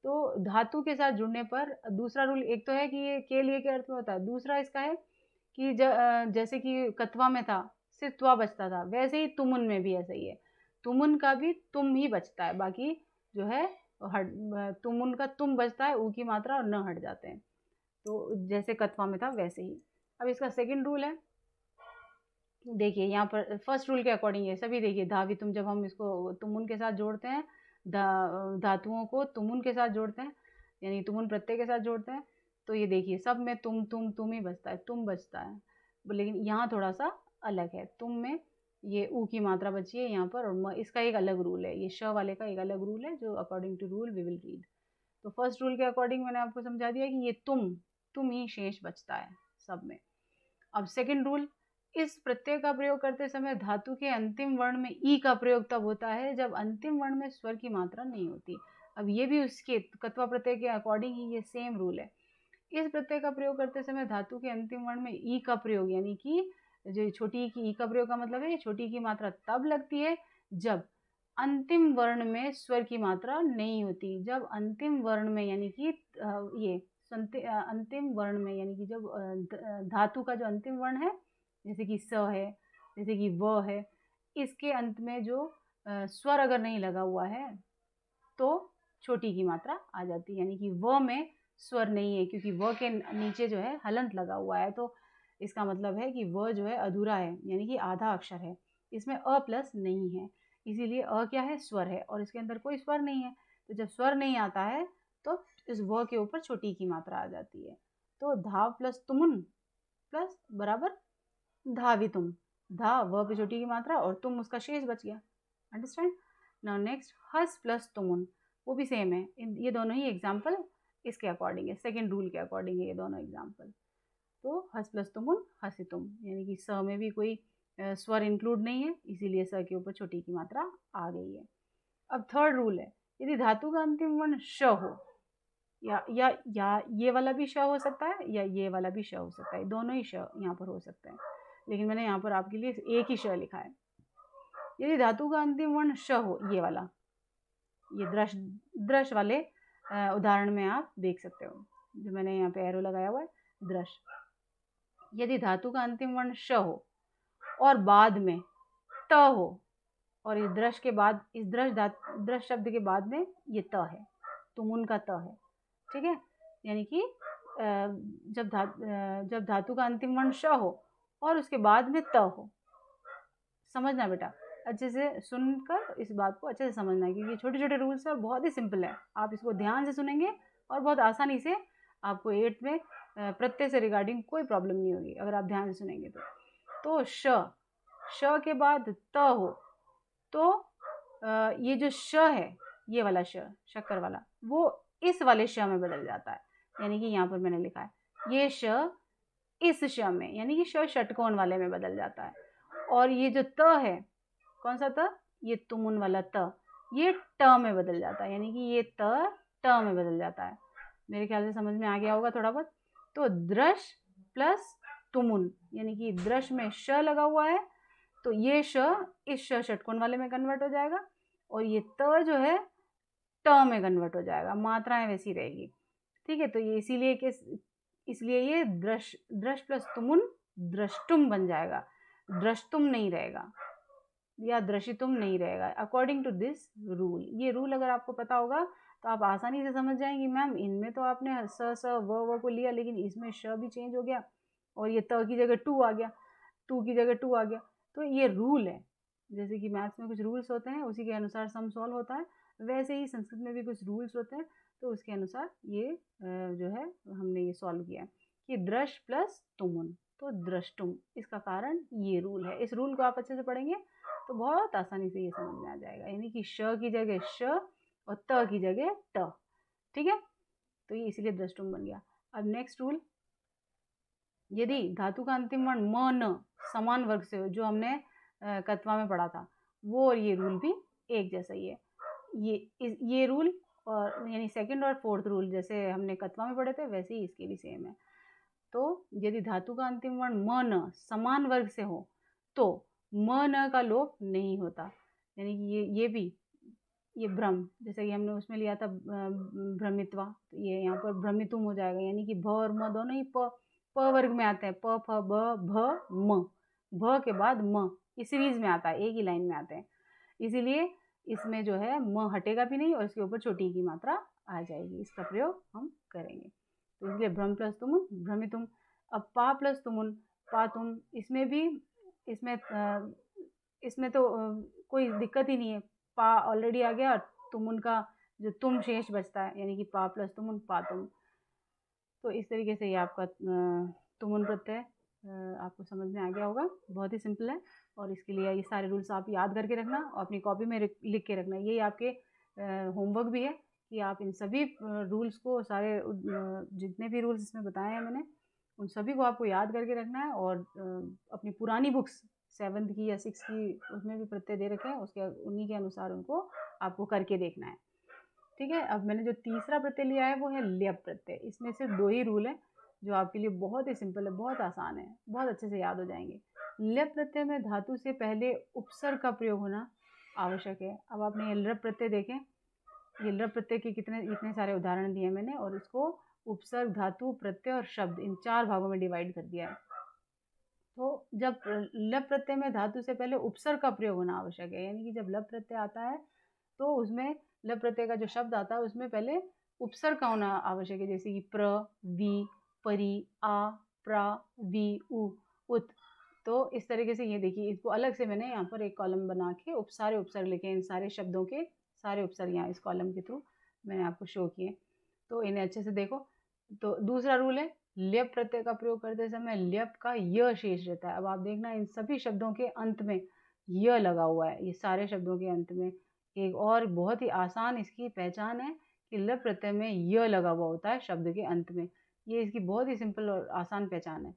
तो धातु के साथ जुड़ने पर दूसरा रूल, एक तो है कि ये के लिए के अर्थ में होता है, दूसरा इसका है कि जैसे कि कत्वा में था सिर्फ त्वा बचता था, वैसे ही तुमुन में भी ऐसा ही है, तुमुन का भी तुम ही बचता है, बाकी जो है तुमुन का तुम बचता है, ऊ की मात्रा और न हट जाते हैं। तो जैसे कत्वा में था वैसे ही। अब इसका सेकंड रूल है, देखिए यहाँ पर फर्स्ट रूल के अकॉर्डिंग है सभी, देखिए धावी तुम, जब हम इसको तुमुन के साथ जोड़ते हैं, धातुओं को तुमुन के साथ जोड़ते हैं, यानी तुमुन प्रत्यय के साथ जोड़ते हैं, तो ये देखिए सब में तुम ही बचता है, तुम बचता है, लेकिन यहाँ थोड़ा सा अलग है, तुम में ये ऊ की मात्रा बची है यहाँ पर, और इसका एक अलग रूल है, ये श वाले का एक अलग रूल है जो according to rule we will read. तो फर्स्ट रूल के अकॉर्डिंग मैंने आपको समझा दिया कि ये तुम ही शेष बचता है सब में। अब सेकंड रूल, इस प्रत्यय का प्रयोग करते समय धातु के अंतिम वर्ण में ई का प्रयोग तब होता है जब अंतिम वर्ण में स्वर की मात्रा नहीं होती। अब ये भी उसके कत्वा प्रत्यय के अकॉर्डिंग ही ये सेम रूल है। इस प्रत्यय का प्रयोग करते समय धातु के अंतिम वर्ण में ई का प्रयोग, यानी कि जो छोटी ई की ई का प्रयोग का मतलब है छोटी की मात्रा तब लगती है जब अंतिम वर्ण में स्वर की मात्रा नहीं होती। जब अंतिम वर्ण में यानी कि ये अंतिम वर्ण में यानी कि जब धातु का जो अंतिम वर्ण है, जैसे कि स है, जैसे कि व है, इसके अंत में जो स्वर अगर नहीं लगा हुआ है तो छोटी की मात्रा आ जाती है। यानी कि व में स्वर नहीं है क्योंकि व के नीचे जो है हलंत लगा हुआ है, तो इसका मतलब है कि व जो है अधूरा है, यानी कि आधा अक्षर है, इसमें अ प्लस नहीं है, इसीलिए अ क्या है, स्वर है, और इसके अंदर कोई स्वर नहीं है। तो जब स्वर नहीं आता है तो इस व के ऊपर छोटी की मात्रा आ जाती है। तो धाव प्लस तुमुन प्लस बराबर धावितुम। धा व पे छोटी की मात्रा और तुम उसका शेष बच गया। अंडरस्टैंड? नाउ नेक्स्ट हस प्लस तुमुन, वो भी सेम है। ये दोनों ही एग्जाम्पल इसके अकॉर्डिंग है, सेकेंड रूल के अकॉर्डिंग है ये दोनों एग्जाम्पल। तो हस प्लस तुमुन हसितुम, यानी कि स में भी कोई स्वर इंक्लूड नहीं है, इसीलिए स के ऊपर छोटी की मात्रा आ गई है। अब थर्ड रूल है, यदि धातु का अंतिम वर्ण श हो, या ये वाला भी श हो सकता है या ये वाला भी श हो सकता है, दोनों ही श यहाँ पर हो सकते हैं, लेकिन मैंने यहाँ पर आपके लिए एक ही श लिखा है। यदि धातु का अंतिम वर्ण श हो, ये वाला, ये दृश वाले उदाहरण में आप देख सकते हो, जो मैंने यहाँ पे एरो लगाया हुआ है, दृश। यदि धातु का अंतिम वर्ण श हो और बाद में त हो, और इस दृश के बाद, इस दृश शब्द के बाद में ये त है, तुमुन का त है, ठीक है। यानी कि जब धातु का अंतिम वर्ण श हो और उसके बाद में त हो, समझना बेटा, अच्छे से सुनकर इस बात को अच्छे से समझना, क्योंकि छोटे छोटे रूल्स है और बहुत ही सिंपल है। आप इसको ध्यान से सुनेंगे और बहुत आसानी से आपको 8th में प्रत्यय से रिगार्डिंग कोई प्रॉब्लम नहीं होगी अगर आप ध्यान से सुनेंगे तो श के बाद त हो तो ये जो श है, ये वाला श, शक्कर वाला, वो इस वाले श में बदल जाता है। यानी कि यहाँ पर मैंने लिखा है ये श इस श में, यानी कि श षटकोण वाले में बदल जाता है। और ये जो त है, कौन सा त, ये तुमुन वाला त, ये ट में बदल जाता है, यानी कि ये ट में बदल जाता है। मेरे ख्याल से समझ में आ गया होगा थोड़ा बहुत। तो दृश प्लस तुमुन, यानी कि दृश में श लगा हुआ है तो ये श इस श षटकोण वाले में कन्वर्ट हो जाएगा, और ये त जो है ट में कन्वर्ट हो जाएगा, मात्राएं वैसी रहेगी, ठीक है। तो ये इसलिए ये दृश प्लस तुमुन द्रष्टुम बन जाएगा, द्रष्टुम नहीं रहेगा या दृशितुम नहीं रहेगा, अकॉर्डिंग टू दिस रूल। ये रूल अगर आपको पता होगा तो आप आसानी से समझ जाएंगे, मैम इनमें तो आपने स व को लिया, लेकिन इसमें श भी चेंज हो गया और ये त की जगह टू आ गया, टू की जगह टू आ गया। तो ये रूल है, जैसे कि मैथ्स में कुछ रूल्स होते हैं उसी के अनुसार सम सॉल्व होता है, वैसे ही संस्कृत में भी कुछ रूल्स होते हैं, तो उसके अनुसार ये जो है हमने ये सॉल्व किया है कि दृश प्लस तुमुन तो द्रष्टुम, इसका कारण ये रूल है। इस रूल को आप अच्छे से पढ़ेंगे तो बहुत आसानी से ये समझ में आ जाएगा, यानी कि श की जगह श और त की जगह ट, ठीक है। तो ये इसीलिए द्रष्टुम बन गया। अब नेक्स्ट रूल, यदि धातु का अंतिम वर्ण म न समान वर्ग से हो, जो हमने कत्वा में पढ़ा था, वो और ये रूल भी एक जैसा ही है। ये रूल और यानी सेकंड और फोर्थ रूल जैसे हमने कत्वा में पढ़े थे वैसे ही इसके भी सेम है। तो यदि धातु का अंतिम वर्ण म न समान वर्ग से हो तो म न का लोप नहीं होता, यानी कि ये भी ये भ्रम, जैसे कि हमने उसमें लिया था भ्रमित्वा, तो ये यहाँ पर भ्रमितुम हो जाएगा, यानी कि भ और म दोनों ही प वर्ग में आते हैं, प फ ब भ म, भ के बाद म, इस सीरीज में आता है, एक ही लाइन में आते हैं, इसीलिए इसमें जो है म हटेगा भी नहीं और इसके ऊपर छोटी की मात्रा आ जाएगी, इसका प्रयोग हम करेंगे। तो इसलिए भ्रम प्लस तुमुन भ्रमितुम। अब पा प्लस तुमुन पातुम, इसमें तो कोई दिक्कत ही नहीं है, पा ऑलरेडी आ गया, तुमुन का जो तुम शेष बचता है, यानी कि पा प्लस तुमुन पातुम। तो इस तरीके से ये आपका तुमुन प्रत्यय आपको समझ में आ गया होगा, बहुत ही सिंपल है। और इसके लिए ये सारे रूल्स आप याद करके रखना और अपनी कॉपी में लिख के रखना, यही आपके होमवर्क भी है कि आप इन सभी रूल्स को, सारे जितने भी रूल्स इसमें बताए हैं मैंने, उन सभी को आपको याद करके रखना है। और अपनी पुरानी बुक्स 7th की या 6th की उसमें भी प्रत्यय दे रखे हैं, उसके उन्हीं के अनुसार उनको आपको करके देखना है। ठीक है। अब मैंने जो तीसरा प्रत्यय लिया है वो है ल्यप प्रत्यय। इसमें सिर्फ 2 ही रूल है जो आपके लिए बहुत ही सिंपल है, बहुत आसान है, बहुत अच्छे से याद हो जाएंगे। ल्यप प्रत्यय में धातु से पहले उपसर्ग का प्रयोग होना आवश्यक है। अब आपने ये लृप प्रत्यय देखें, ये लृप प्रत्यय के इतने सारे उदाहरण दिए मैंने, और इसको उपसर्ग, धातु, प्रत्यय और शब्द, इन 4 भागों में डिवाइड कर दिया है। तो जब लप प्रत्यय में धातु से पहले उपसर्ग का प्रयोग होना आवश्यक है, यानी कि जब लप प्रत्यय आता है तो उसमें लप प्रत्यय का जो शब्द आता है उसमें पहले उपसर्ग का होना आवश्यक है, जैसे कि प्र, वी, परी, आ, प्रा, वी, उ, उत। तो इस तरीके से ये देखिए, इसको अलग से मैंने यहाँ पर एक कॉलम बना के सारे उपसर्ग लिखे, इन सारे शब्दों के सारे उपसर्ग यहाँ इस कॉलम के थ्रू मैंने आपको शो किए, तो इन्हें अच्छे से देखो। तो दूसरा रूल है, ल्यप प्रत्यय का प्रयोग करते समय ल्यप का य शेष रहता है। अब आप देखना इन सभी शब्दों के अंत में य लगा हुआ है, ये सारे शब्दों के अंत में। एक और बहुत ही आसान इसकी पहचान है कि लप प्रत्यय में य लगा हुआ होता है शब्द के अंत में। ये इसकी बहुत ही सिंपल और आसान पहचान है।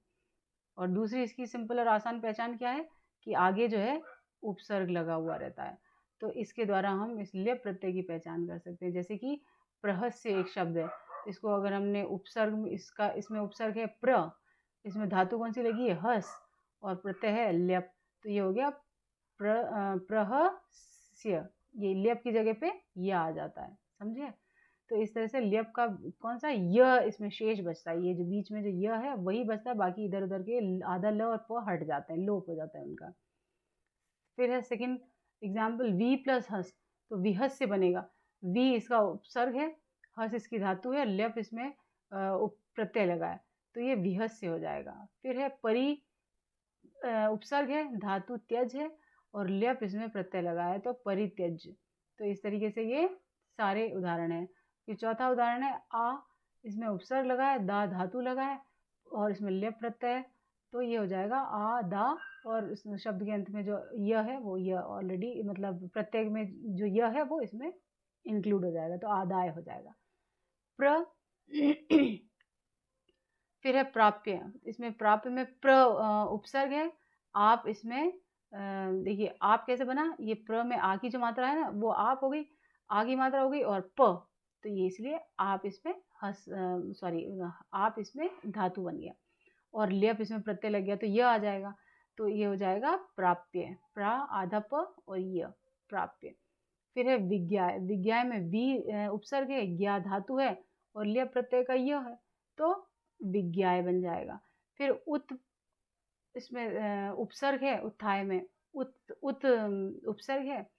और दूसरी इसकी सिंपल और आसान पहचान क्या है कि आगे जो है उपसर्ग लगा हुआ रहता है। तो इसके द्वारा हम इस ल्यप प्रत्यय की पहचान कर सकते हैं। जैसे कि प्रहस्य एक शब्द है, इसको अगर हमने उपसर्ग, इसमें उपसर्ग है प्र, इसमें धातु कौन सी लगी है, हस, और प्रत्यय है ल्यप, तो ये हो गया प्रहस्य। ये ल्यप की जगह पे य आ जाता है, समझे। तो इस तरह से ल्यप का कौन सा य इसमें शेष बचता है, ये जो बीच में जो य है वही बचता है, बाकी इधर उधर के आधा ल और प हट जाते हैं, लोप हो जाता है उनका। फिर है सेकंड एग्जाम्पल, वी प्लस हस, तो विहस्य बनेगा। वी इसका उपसर्ग है, हस इसकी धातु है, ल्यप इसमें प्रत्यय लगा है, तो ये विहस्य हो जाएगा। फिर है परी, उपसर्ग है, धातु त्यज है, और ल्यप इसमें प्रत्यय लगा है, तो परित्यज। तो इस तरीके से ये सारे उदाहरण हैं। फिर चौथा उदाहरण है आ, इसमें उपसर्ग लगा है, दा धातु लगा है, और इसमें ल्यप प्रत्यय है, तो ये हो जाएगा आ दा, और इस शब्द के अंत में जो य है वो य ऑलरेडी, मतलब प्रत्यय में जो य है वो इसमें इंक्लूड हो जाएगा, तो आदाय हो जाएगा। प्र फिर है प्राप्य, इसमें प्राप्य में प्र उपसर्ग है, आप इसमें देखिए आप कैसे बना, ये प्र में आ की जो मात्रा है ना वो आप हो गई, आ की मात्रा हो गई, और प, तो ये इसलिए आप इसमें आप इसमें धातु बन गया, और ल्यप इसमें प्रत्यय लग गया, तो यह आ जाएगा, तो ये हो जाएगा प्राप्य, प्रा आधा प और य, प्राप्य। फिर है विज्ञाय, विज्ञाय में वी उपसर्ग है, ज्ञा धातु है, और ल्यप प्रत्यय का य है, तो विज्ञाय बन जाएगा। फिर उत, इसमें उपसर्ग है, उत्थाय में उत उपसर्ग है,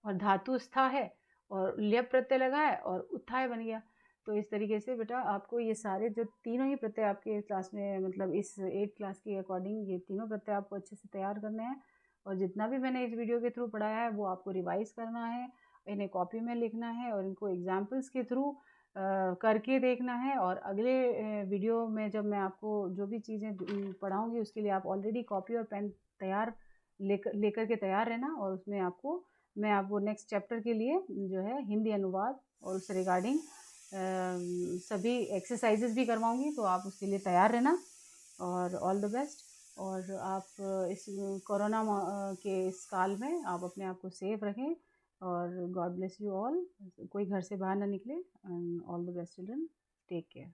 और धातु स्था है, और ल्यप प्रत्यय लगा है, और उत्थाय बन गया। तो इस तरीके से बेटा आपको ये सारे जो तीनों ही प्रत्यय आपके क्लास में, मतलब इस 8th क्लास के अकॉर्डिंग ये तीनों प्रत्यय आपको अच्छे से तैयार करने हैं, और जितना भी मैंने इस वीडियो के थ्रू पढ़ाया है वो आपको रिवाइज करना है, इन्हें कॉपी में लिखना है, और इनको एग्जाम्पल्स के थ्रू करके देखना है। और अगले वीडियो में जब मैं आपको जो भी चीज़ें पढ़ाऊँगी उसके लिए आप ऑलरेडी कॉपी और पेन तैयार लेकर के तैयार रहना, और उसमें मैं आपको नेक्स्ट चैप्टर के लिए जो है हिंदी अनुवाद और उससे रिगार्डिंग सभी एक्सरसाइजेस भी करवाऊँगी, तो आप उसके लिए तैयार रहना, और ऑल द बेस्ट। और आप इस कोरोना के इस काल में आप अपने आप को सेफ रखें, और गॉड ब्लेस यू ऑल। कोई घर से बाहर ना निकले, and all the best children, take care,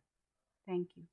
thank you.